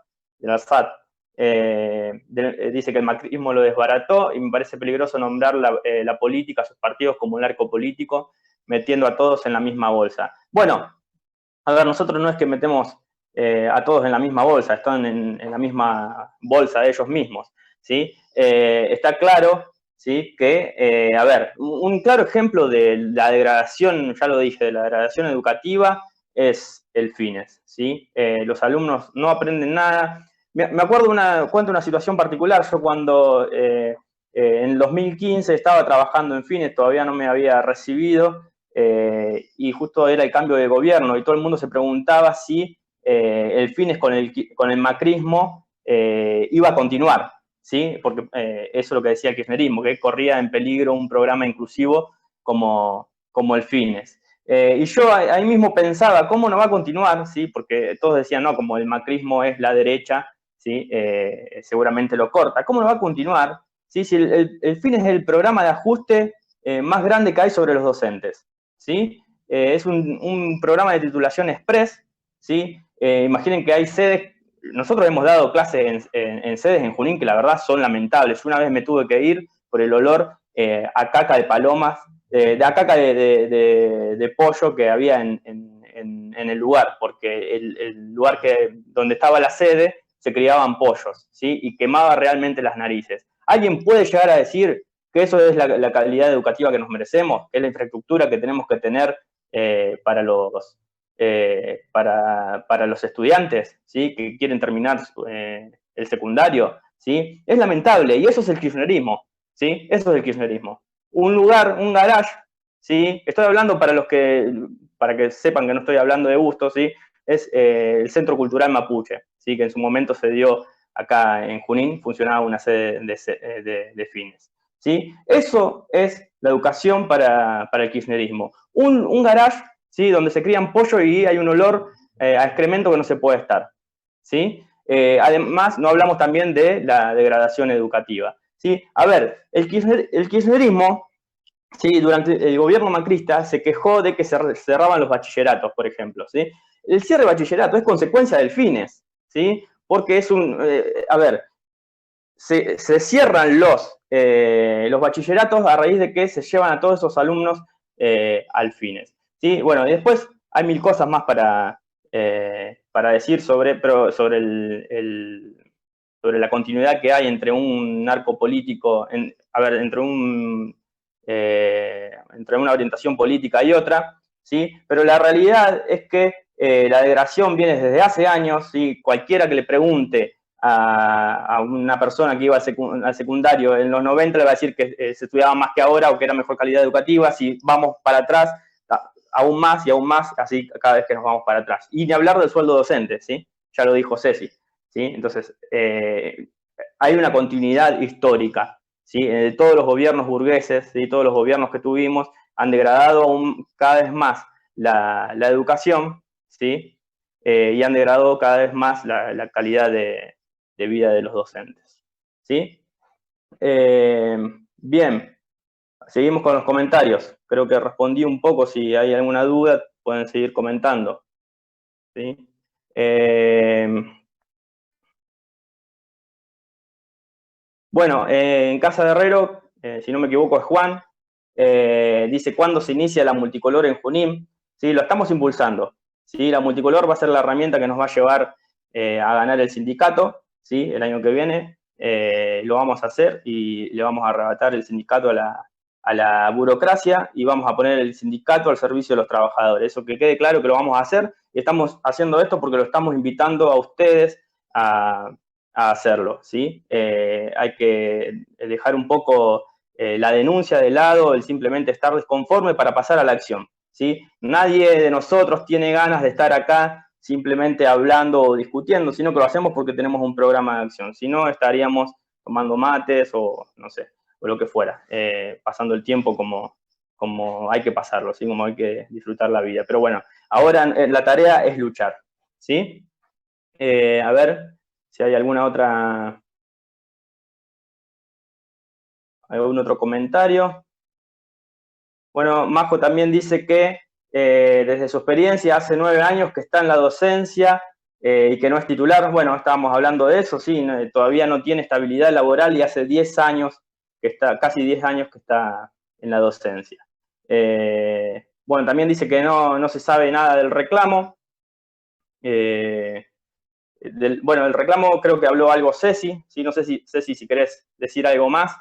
Dice que el macrismo lo desbarató y me parece peligroso nombrar la política, sus partidos como un arco político, metiendo a todos en la misma bolsa. Bueno, a ver, nosotros no es que metemos a todos en la misma bolsa, están en la misma bolsa de ellos mismos, ¿sí? Está claro, ¿sí? Que, a ver, un claro ejemplo de la degradación, ya lo dije, de la degradación educativa es el Fines, ¿sí? Los alumnos no aprenden nada. Me acuerdo cuento una situación particular. Yo cuando en el 2015 estaba trabajando en Fines, todavía no me había recibido, y justo era el cambio de gobierno y todo el mundo se preguntaba si el Fines con el macrismo iba a continuar, ¿sí? Porque eso es lo que decía el kirchnerismo, que corría en peligro un programa inclusivo como el Fines. Y yo ahí mismo pensaba, ¿cómo no va a continuar? ¿Sí? Porque todos decían, no, como el macrismo es la derecha, ¿sí? Seguramente lo corta. ¿Cómo no va a continuar? ¿Sí? Si el Fines es el programa de ajuste más grande que hay sobre los docentes, ¿sí? es un programa de titulación express, ¿sí? Imaginen que hay sedes, nosotros hemos dado clases en sedes en Junín que la verdad son lamentables. Una vez me tuve que ir por el olor a caca de palomas, a caca de pollo que había en el lugar, porque el lugar donde estaba la sede se criaban pollos, ¿sí? Y quemaba realmente las narices. ¿Alguien puede llegar a decir que eso es la calidad educativa que nos merecemos, que es la infraestructura que tenemos que tener para los estudiantes, ¿sí? Que quieren terminar el secundario, ¿sí? Es lamentable, y eso es el kirchnerismo, ¿sí? Eso es el kirchnerismo. Un lugar, un garage, ¿sí? Estoy hablando para que sepan que no estoy hablando de gusto, ¿sí? Es el Centro Cultural Mapuche, ¿sí? Que en su momento se dio acá en Junín, funcionaba una sede de fines, ¿sí? Eso es la educación para el kirchnerismo. Un garage, ¿sí? Donde se crían pollo y hay un olor a excremento que no se puede estar, ¿sí? Además, no hablamos también de la degradación educativa, ¿sí? A ver, el kirchnerismo, ¿sí? Durante el gobierno macrista se quejó de que se cerraban los bachilleratos, por ejemplo, ¿sí? El cierre de bachillerato es consecuencia del fines, ¿sí? Porque es se cierran los bachilleratos a raíz de que se llevan a todos esos alumnos al fines, ¿sí? Bueno, y después hay mil cosas más para decir sobre la continuidad que hay entre un narco político, entre una orientación política y otra, ¿sí? Pero la realidad es que la degradación viene desde hace años, ¿sí? Cualquiera que le pregunte a una persona que iba al secundario en los 90 le va a decir que se estudiaba más que ahora o que era mejor calidad educativa. Si vamos para atrás, aún más y aún más, así cada vez que nos vamos para atrás. Y ni hablar del sueldo docente, ¿sí? Ya lo dijo Ceci, ¿sí? Entonces, hay una continuidad histórica, ¿sí? Todos los gobiernos burgueses, ¿sí? Todos los gobiernos que tuvimos han degradado aún cada vez más la educación, ¿sí? Y han degradado cada vez más la calidad de vida de los docentes, ¿sí? Bien, seguimos con los comentarios. Creo que respondí un poco. Si hay alguna duda, pueden seguir comentando, ¿sí? Bueno, en Casa de Herrero, si no me equivoco es Juan, dice, ¿cuándo se inicia la multicolor en Junín? Sí, lo estamos impulsando, ¿sí? La multicolor va a ser la herramienta que nos va a llevar a ganar el sindicato, ¿sí? El año que viene lo vamos a hacer y le vamos a arrebatar el sindicato a la burocracia y vamos a poner el sindicato al servicio de los trabajadores. Eso que quede claro que lo vamos a hacer, y estamos haciendo esto porque lo estamos invitando a ustedes a hacerlo, ¿sí? Hay que dejar un poco la denuncia de lado, el simplemente estar desconforme para pasar a la acción, ¿sí? Nadie de nosotros tiene ganas de estar acá simplemente hablando o discutiendo, sino que lo hacemos porque tenemos un programa de acción. Si no, estaríamos tomando mates o no sé, o lo que fuera, pasando el tiempo como hay que pasarlo, ¿sí? Como hay que disfrutar la vida. Pero bueno, ahora la tarea es luchar, ¿sí? A ver si hay algún otro comentario. Bueno, Majo también dice que desde su experiencia hace 9 años que está en la docencia y que no es titular. Bueno, estábamos hablando de eso, sí, todavía no tiene estabilidad laboral y hace 10 años que está, casi 10 años que está en la docencia. Bueno, también dice que no se sabe nada del reclamo. Bueno, el reclamo creo que habló algo Ceci, ¿sí? No sé si Ceci, si querés decir algo más.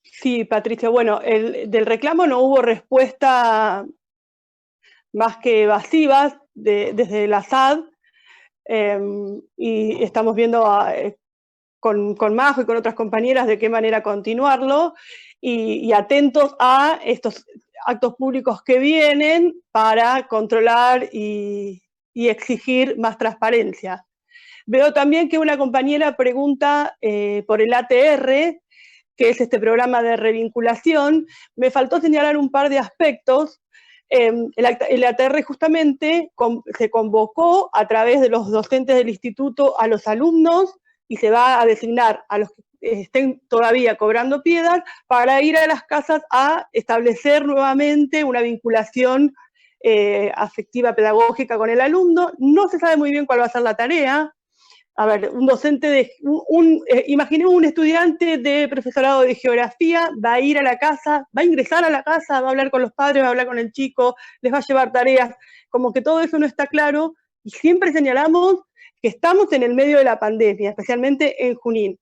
Sí, Patricia, bueno, del reclamo no hubo respuesta más que evasivas desde la SAD, y estamos viendo con Majo y con otras compañeras de qué manera continuarlo, y atentos a estos actos públicos que vienen para controlar y exigir más transparencia. Veo también que una compañera pregunta por el ATR, que es este programa de revinculación. Me faltó señalar un par de aspectos. El ATR justamente se convocó a través de los docentes del instituto a los alumnos y se va a designar a los estén todavía cobrando piedras, para ir a las casas a establecer nuevamente una vinculación afectiva pedagógica con el alumno. No se sabe muy bien cuál va a ser la tarea. A ver, un docente imaginemos un estudiante de profesorado de geografía, va a ir a la casa, va a ingresar a la casa, va a hablar con los padres, va a hablar con el chico, les va a llevar tareas, como que todo eso no está claro, y siempre señalamos que estamos en el medio de la pandemia, especialmente en Junín.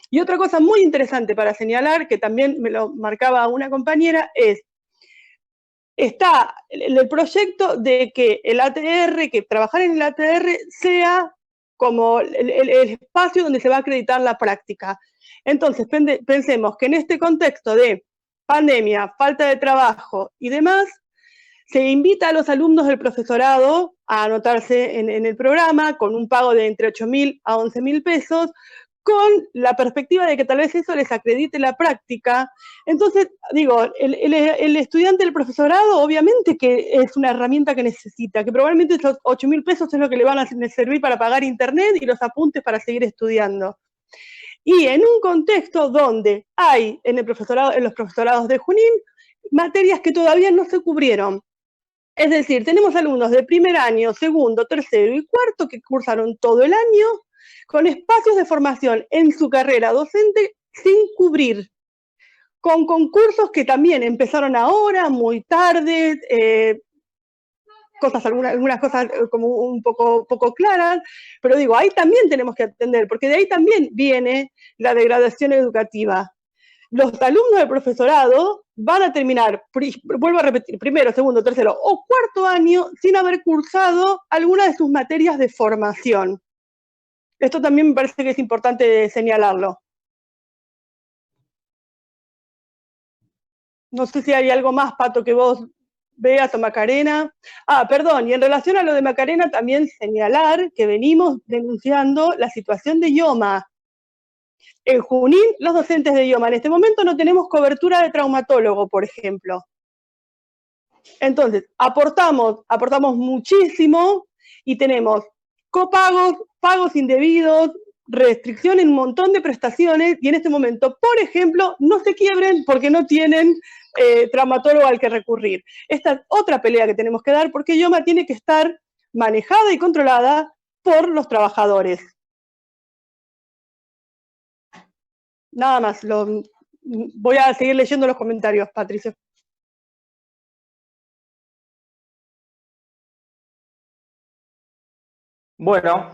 Y otra cosa muy interesante para señalar, que también me lo marcaba una compañera, es está el proyecto de que el ATR, que trabajar en el ATR sea como el espacio donde se va a acreditar la práctica. Entonces, pensemos que en este contexto de pandemia, falta de trabajo y demás, se invita a los alumnos del profesorado a anotarse en el programa con un pago de entre 8.000 a 11.000 pesos, con la perspectiva de que tal vez eso les acredite la práctica. Entonces, digo, el estudiante del profesorado obviamente que es una herramienta que necesita, que probablemente esos 8.000 pesos es lo que le van a servir para pagar internet y los apuntes para seguir estudiando. Y en un contexto donde hay en los profesorados de Junín materias que todavía no se cubrieron. Es decir, tenemos alumnos de primer año, segundo, tercero y cuarto que cursaron todo el año con espacios de formación en su carrera docente sin cubrir, con concursos que también empezaron ahora, muy tarde, algunas cosas como un poco claras, pero digo, ahí también tenemos que atender, porque de ahí también viene la degradación educativa. Los alumnos del profesorado van a terminar, vuelvo a repetir, primero, segundo, tercero o cuarto año sin haber cursado alguna de sus materias de formación. Esto también me parece que es importante señalarlo. No sé si hay algo más, Pato, que vos veas o Macarena. Perdón, y en relación a lo de Macarena también señalar que venimos denunciando la situación de IOMA. En Junín, los docentes de IOMA en este momento no tenemos cobertura de traumatólogo, por ejemplo. Entonces, aportamos muchísimo y tenemos copagos, pagos indebidos, restricción en un montón de prestaciones, y en este momento, por ejemplo, no se quiebren porque no tienen traumatólogo al que recurrir. Esta es otra pelea que tenemos que dar, porque IOMA tiene que estar manejada y controlada por los trabajadores. Nada más, voy a seguir leyendo los comentarios, Patricia. Bueno,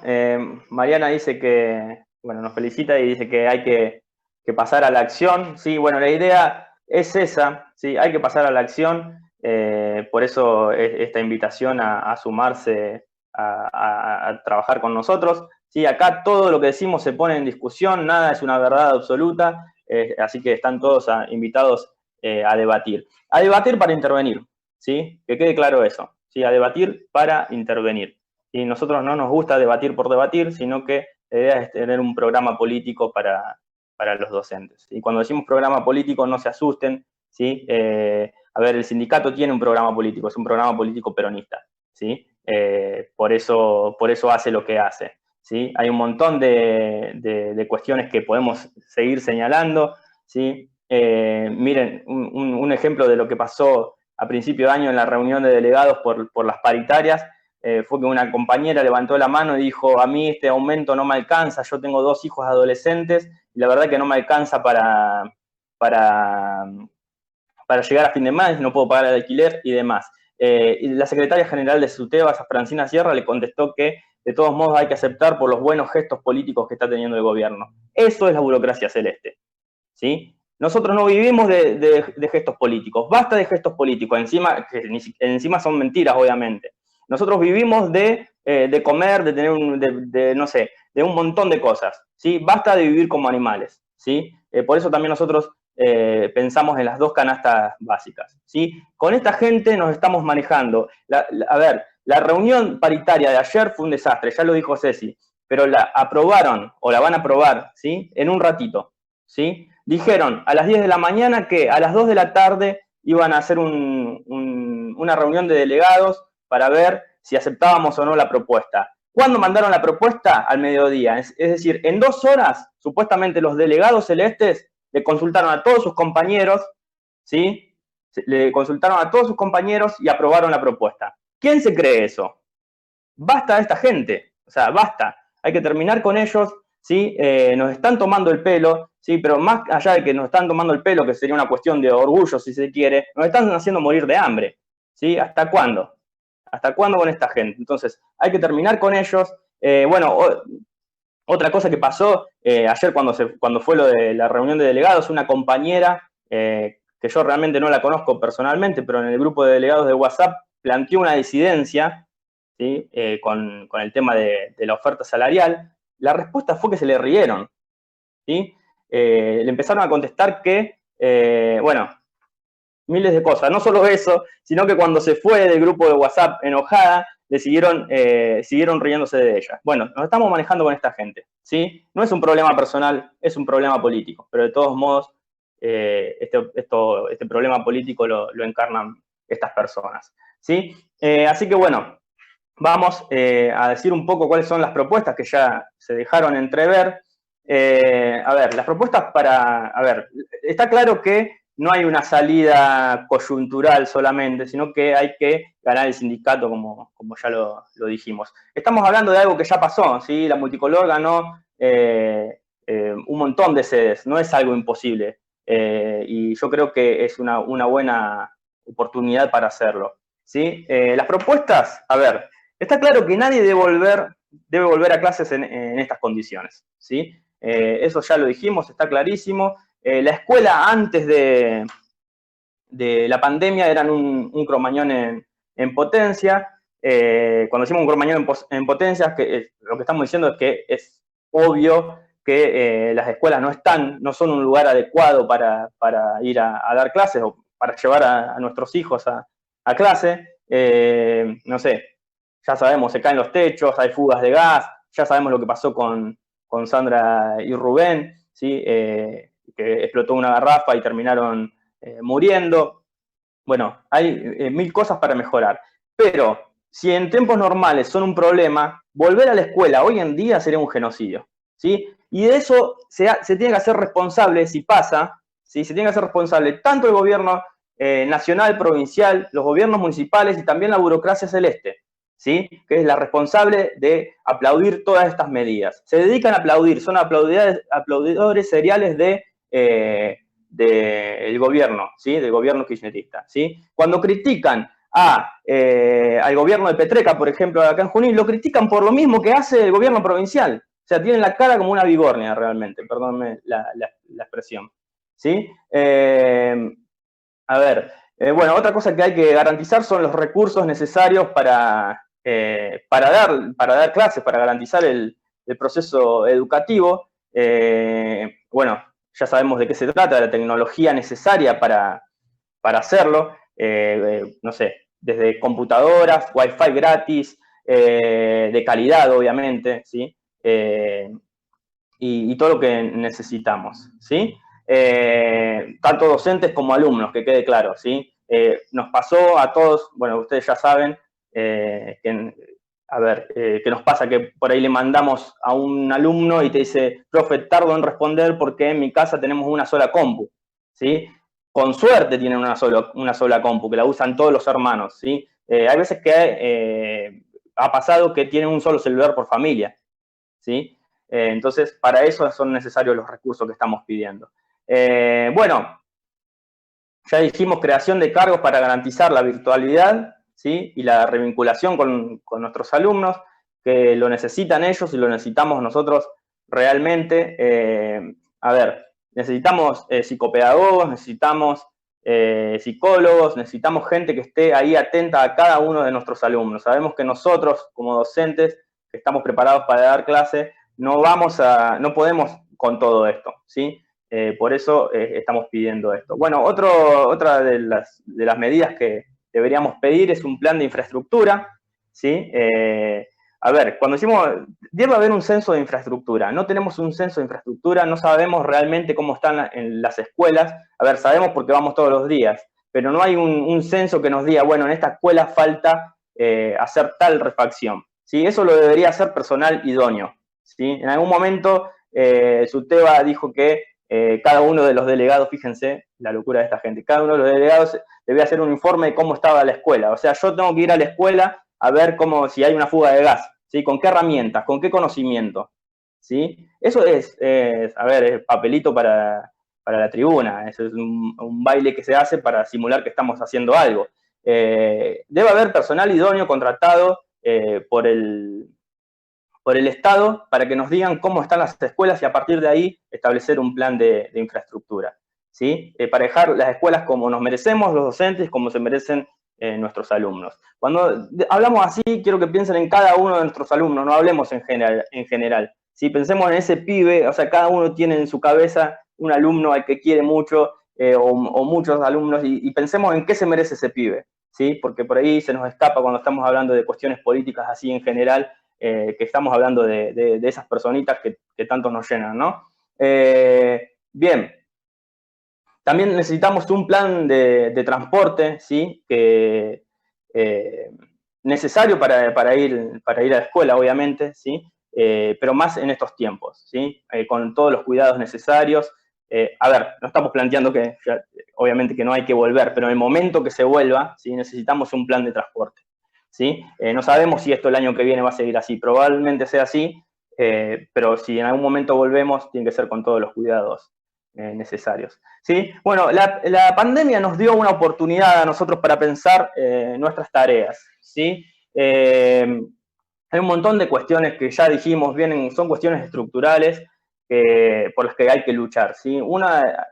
Mariana dice que, bueno, nos felicita y dice que hay que pasar a la acción. Sí, bueno, la idea es esa, sí, hay que pasar a la acción, por eso esta invitación a sumarse a trabajar con nosotros. Sí, acá todo lo que decimos se pone en discusión, nada es una verdad absoluta, así que están todos invitados a debatir. A debatir para intervenir, ¿sí? Que quede claro eso, ¿sí? A debatir para intervenir. Y nosotros no nos gusta debatir por debatir, sino que la idea es tener un programa político para los docentes. Y cuando decimos programa político, no se asusten, ¿sí? A ver, el sindicato tiene un programa político, es un programa político peronista, ¿sí? Por eso hace lo que hace, ¿sí? Hay un montón de cuestiones que podemos seguir señalando, ¿sí? Miren, un ejemplo de lo que pasó a principio de año en la reunión de delegados por las paritarias, fue que una compañera levantó la mano y dijo: a mí este aumento no me alcanza, yo tengo 2 hijos adolescentes y la verdad que no me alcanza para llegar a fin de mes, no puedo pagar el alquiler y demás. Y la secretaria general de SUTEBAS, Francina Sierra, le contestó que de todos modos hay que aceptar por los buenos gestos políticos que está teniendo el gobierno. Eso es la burocracia celeste, ¿sí? Nosotros no vivimos de gestos políticos, basta de gestos políticos, encima son mentiras, obviamente. Nosotros vivimos de comer, de tener no sé, de un montón de cosas, ¿sí? Basta de vivir como animales, ¿sí? Por eso también nosotros pensamos en las 2 canastas básicas, ¿sí? Con esta gente nos estamos manejando. A ver, la reunión paritaria de ayer fue un desastre, ya lo dijo Ceci, pero la aprobaron, o la van a aprobar, ¿sí? En un ratito, ¿sí? Dijeron a las 10 de la mañana que a las 2 de la tarde iban a hacer una reunión de delegados para ver si aceptábamos o no la propuesta. ¿Cuándo mandaron la propuesta? Al mediodía. Es decir, en 2 horas, supuestamente los delegados celestes le consultaron a todos sus compañeros, ¿sí? Le consultaron a todos sus compañeros y aprobaron la propuesta. ¿Quién se cree eso? Basta de esta gente, o sea, basta. Hay que terminar con ellos, ¿sí? Nos están tomando el pelo, ¿sí? Pero más allá de que nos están tomando el pelo, que sería una cuestión de orgullo, si se quiere, nos están haciendo morir de hambre, ¿sí? ¿Hasta cuándo? ¿Hasta cuándo con esta gente? Entonces, hay que terminar con ellos. Bueno, otra cosa que pasó ayer cuando fue lo de la reunión de delegados, una compañera, que yo realmente no la conozco personalmente, pero en el grupo de delegados de WhatsApp planteó una disidencia, ¿sí? Con el tema de la oferta salarial. La respuesta fue que se le rieron, ¿sí? Le empezaron a contestar que, bueno, miles de cosas, no solo eso, sino que cuando se fue del grupo de WhatsApp enojada, le siguieron riéndose de ella. Bueno, nos estamos manejando con esta gente, ¿sí? No es un problema personal, es un problema político, pero de todos modos, este problema político lo encarnan estas personas, ¿sí? Así que bueno, vamos a decir un poco cuáles son las propuestas que ya se dejaron entrever. A ver, las propuestas a ver, está claro que no hay una salida coyuntural solamente, sino que hay que ganar el sindicato, como ya lo dijimos. Estamos hablando de algo que ya pasó, ¿sí? La Multicolor ganó un montón de sedes, no es algo imposible. Y yo creo que es una buena oportunidad para hacerlo, ¿sí? Las propuestas, a ver, está claro que nadie debe volver a clases en estas condiciones, ¿sí? Eso ya lo dijimos, está clarísimo. La escuela antes de la pandemia eran un cromañón en potencia. Cuando decimos un cromañón en potencia, lo que estamos diciendo es que es obvio que las escuelas no son un lugar adecuado para ir a dar clases o para llevar a nuestros hijos a clase. No sé, ya sabemos, se caen los techos, hay fugas de gas, ya sabemos lo que pasó con Sandra y Rubén, ¿sí? Que explotó una garrafa y terminaron muriendo. Bueno, hay 1000 cosas para mejorar, pero si en tiempos normales son un problema, volver a la escuela hoy en día sería un genocidio, ¿sí? Y de eso se tiene que hacer responsable, si pasa, ¿sí? Se tiene que hacer responsable tanto el gobierno nacional, provincial, los gobiernos municipales y también la burocracia celeste, ¿sí? Que es la responsable de aplaudir todas estas medidas. Se dedican a aplaudir, son aplaudidores seriales del gobierno, ¿sí? Del gobierno kirchnerista, ¿sí? Cuando critican al gobierno de Petreca, por ejemplo, acá en Junín, lo critican por lo mismo que hace el gobierno provincial. O sea, tienen la cara como una vigornia realmente, perdónme la expresión, ¿sí? A ver, bueno, otra cosa que hay que garantizar son los recursos necesarios para dar clases, para garantizar el proceso educativo. Bueno, ya sabemos de qué se trata, de la tecnología necesaria para hacerlo. No sé, desde computadoras, wifi gratis, de calidad, obviamente, ¿sí? Y todo lo que necesitamos, ¿sí? Tanto docentes como alumnos, que quede claro, ¿sí? Nos pasó a todos, bueno, ustedes ya saben, que nos pasa que por ahí le mandamos a un alumno y te dice, profe, tardo en responder porque en mi casa tenemos una sola compu, ¿sí? Con suerte tienen una sola compu, que la usan todos los hermanos, ¿sí? Hay veces que ha pasado que tienen un solo celular por familia, ¿sí? Entonces, para eso son necesarios los recursos que estamos pidiendo. Bueno, ya dijimos creación de cargos para garantizar la virtualidad, ¿sí? Y la revinculación con nuestros alumnos, que lo necesitan ellos y lo necesitamos nosotros realmente. A ver, necesitamos psicopedagogos, necesitamos psicólogos, necesitamos gente que esté ahí atenta a cada uno de nuestros alumnos. Sabemos que nosotros, como docentes, que estamos preparados para dar clase, no podemos con todo esto, ¿sí? Por eso estamos pidiendo esto. Bueno, otra de las medidas que deberíamos pedir es un plan de infraestructura, ¿sí? A ver, cuando decimos, debe haber un censo de infraestructura. No tenemos un censo de infraestructura, no sabemos realmente cómo están en las escuelas. A ver, sabemos porque vamos todos los días, pero no hay un censo que nos diga, bueno, en esta escuela falta hacer tal refacción. ¿sí? Eso lo debería hacer personal idóneo, ¿sí? En algún momento Suteba dijo que cada uno de los delegados, fíjense la locura de esta gente, cada uno de los delegados debía hacer un informe de cómo estaba la escuela. O sea, yo tengo que ir a la escuela a ver si hay una fuga de gas, ¿sí? ¿Con qué herramientas? ¿Con qué conocimiento? ¿Sí? Eso es papelito para la tribuna. Eso es un baile que se hace para simular que estamos haciendo algo. Debe haber personal idóneo contratado por el Estado para que nos digan cómo están las escuelas y a partir de ahí establecer un plan de infraestructura, ¿sí? Para dejar las escuelas como nos merecemos los docentes, como se merecen nuestros alumnos. Cuando hablamos así, quiero que piensen en cada uno de nuestros alumnos, no hablemos en general. ¿Sí? Pensemos en ese pibe, o sea, cada uno tiene en su cabeza un alumno al que quiere mucho o muchos alumnos y pensemos en qué se merece ese pibe, ¿sí? Porque por ahí se nos escapa cuando estamos hablando de cuestiones políticas así en general, que estamos hablando de esas personitas que tanto nos llenan, ¿no? Bien, también necesitamos un plan de transporte, ¿sí? Necesario para ir a la escuela, obviamente, ¿sí? Pero más en estos tiempos, ¿sí? Con todos los cuidados necesarios. No estamos planteando que, obviamente, que no hay que volver, pero en el momento que se vuelva, ¿sí? Necesitamos un plan de transporte, ¿sí? No sabemos si esto el año que viene va a seguir así, probablemente sea así, pero si en algún momento volvemos, tiene que ser con todos los cuidados necesarios, ¿sí? Bueno, la pandemia nos dio una oportunidad a nosotros para pensar nuestras tareas, ¿sí? Hay un montón de cuestiones que ya dijimos, son cuestiones estructurales por las que hay que luchar, ¿sí? Una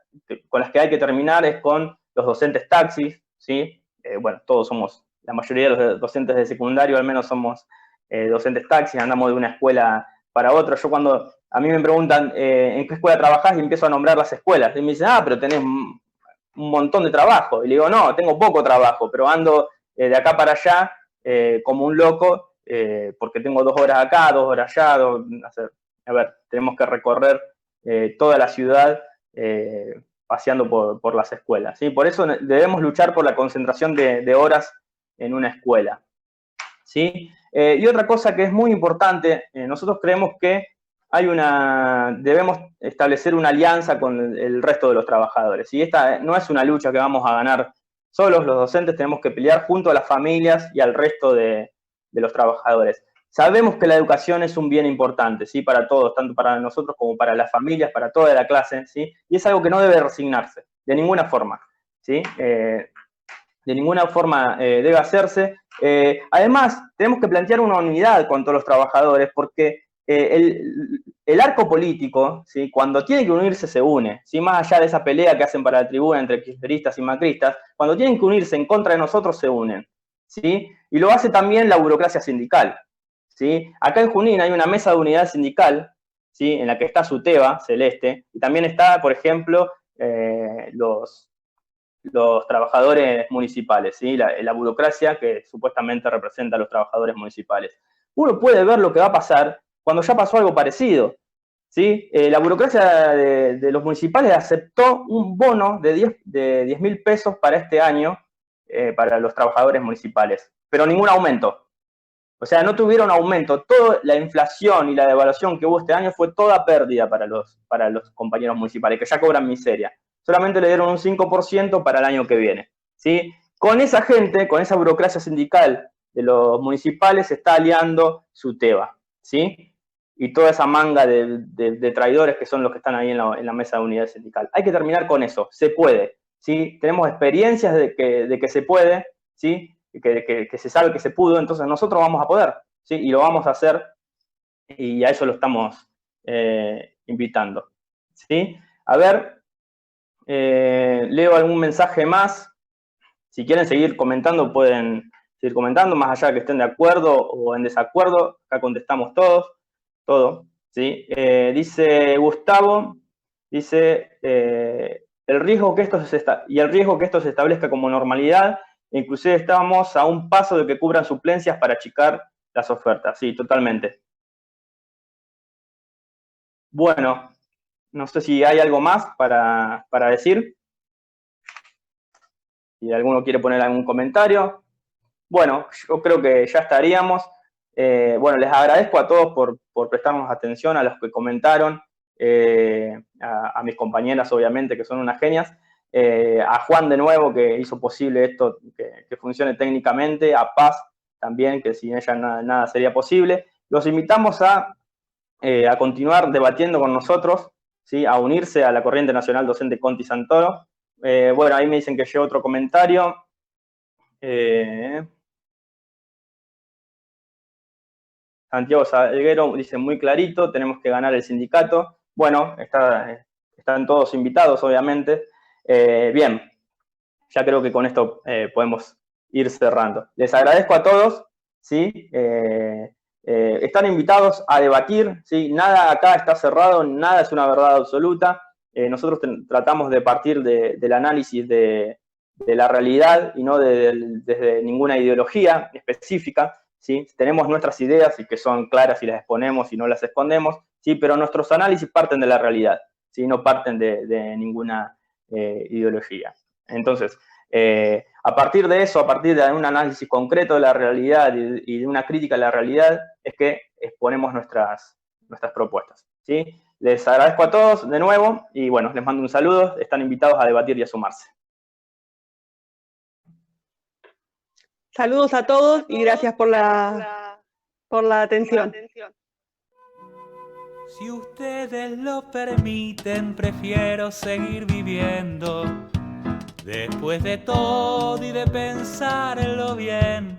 con las que hay que terminar es con los docentes taxis, ¿sí? La mayoría de los docentes de secundario al menos somos docentes taxis, andamos de una escuela para otra. Yo cuando a mí me preguntan en qué escuela trabajás y empiezo a nombrar las escuelas, y me dicen, pero tenés un montón de trabajo. Y le digo, no, tengo poco trabajo, pero ando de acá para allá como un loco, porque tengo 2 horas acá, 2 horas allá, tenemos que recorrer toda la ciudad paseando por las escuelas, ¿sí? Por eso debemos luchar por la concentración de horas en una escuela, ¿sí? Y otra cosa que es muy importante, nosotros creemos que debemos establecer una alianza con el resto de los trabajadores, y esta no es una lucha que vamos a ganar solos, los docentes tenemos que pelear junto a las familias y al resto de los trabajadores. Sabemos que la educación es un bien importante, ¿sí? Para todos, tanto para nosotros como para las familias, para toda la clase, ¿sí? Y es algo que no debe resignarse, de ninguna forma, ¿sí? De ninguna forma debe hacerse. Además, tenemos que plantear una unidad con todos los trabajadores, porque el arco político, ¿sí? Cuando tiene que unirse, se une, ¿sí? Más allá de esa pelea que hacen para la tribuna entre kirchneristas y macristas, cuando tienen que unirse en contra de nosotros, se unen, ¿sí? Y lo hace también la burocracia sindical, ¿sí? Acá en Junín hay una mesa de unidad sindical, ¿sí? En la que está Suteba, Celeste, y también está, por ejemplo, los trabajadores municipales, ¿sí? La burocracia que supuestamente representa a los trabajadores municipales. Uno puede ver lo que va a pasar cuando ya pasó algo parecido, ¿sí? La burocracia de los municipales aceptó un bono de 10.000 pesos para este año para los trabajadores municipales, pero ningún aumento. O sea, no tuvieron aumento. Toda la inflación y la devaluación que hubo este año fue toda pérdida para los compañeros municipales, que ya cobran miseria. Solamente le dieron un 5% para el año que viene, ¿sí? Con esa gente, con esa burocracia sindical de los municipales, se está aliando Suteba, ¿sí? Y toda esa manga de traidores que son los que están ahí en la mesa de unidad sindical. Hay que terminar con eso. Se puede, ¿sí? Tenemos experiencias de que se puede, ¿sí? Que se sabe que se pudo, entonces nosotros vamos a poder, ¿sí? Y lo vamos a hacer, y a eso lo estamos invitando, ¿sí? A ver, leo algún mensaje más. Si quieren seguir comentando, pueden seguir comentando, más allá de que estén de acuerdo o en desacuerdo, acá contestamos todo, ¿sí? Dice Gustavo, dice, el riesgo que esto se establezca como normalidad. Inclusive estábamos a un paso de que cubran suplencias para achicar las ofertas. Sí, totalmente. Bueno, no sé si hay algo más para decir. Si alguno quiere poner algún comentario. Bueno, yo creo que ya estaríamos. Bueno, les agradezco a todos por prestarnos atención, a los que comentaron, a mis compañeras, obviamente, que son unas genias, a Juan de nuevo, que hizo posible esto, que funcione técnicamente, a Paz también, que sin ella nada sería posible. Los invitamos a continuar debatiendo con nosotros, ¿sí? A unirse a la Corriente Nacional Docente Conti Santoro. Bueno, ahí me dicen que llegó otro comentario. Santiago Salguero dice muy clarito, tenemos que ganar el sindicato. Bueno, están todos invitados, obviamente. Bien, ya creo que con esto podemos ir cerrando. Les agradezco a todos, ¿sí? Están invitados a debatir, ¿sí? Nada acá está cerrado, nada es una verdad absoluta. Nosotros tratamos de partir del análisis de la realidad y no desde ninguna ideología específica, ¿sí? Tenemos nuestras ideas y que son claras y las exponemos y no las escondemos, ¿sí? Pero nuestros análisis parten de la realidad, ¿sí? No parten de ninguna ideología. Entonces, a partir de eso, a partir de un análisis concreto de la realidad y de una crítica a la realidad, es que exponemos nuestras propuestas, ¿sí? Les agradezco a todos de nuevo y bueno, les mando un saludo, están invitados a debatir y a sumarse. Saludos a todos y gracias por la atención. Si ustedes lo permiten, prefiero seguir viviendo. Después de todo y de pensarlo bien,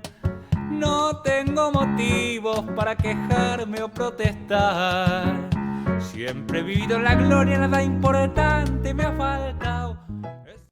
no tengo motivos para quejarme o protestar. Siempre he vivido en la gloria, nada importante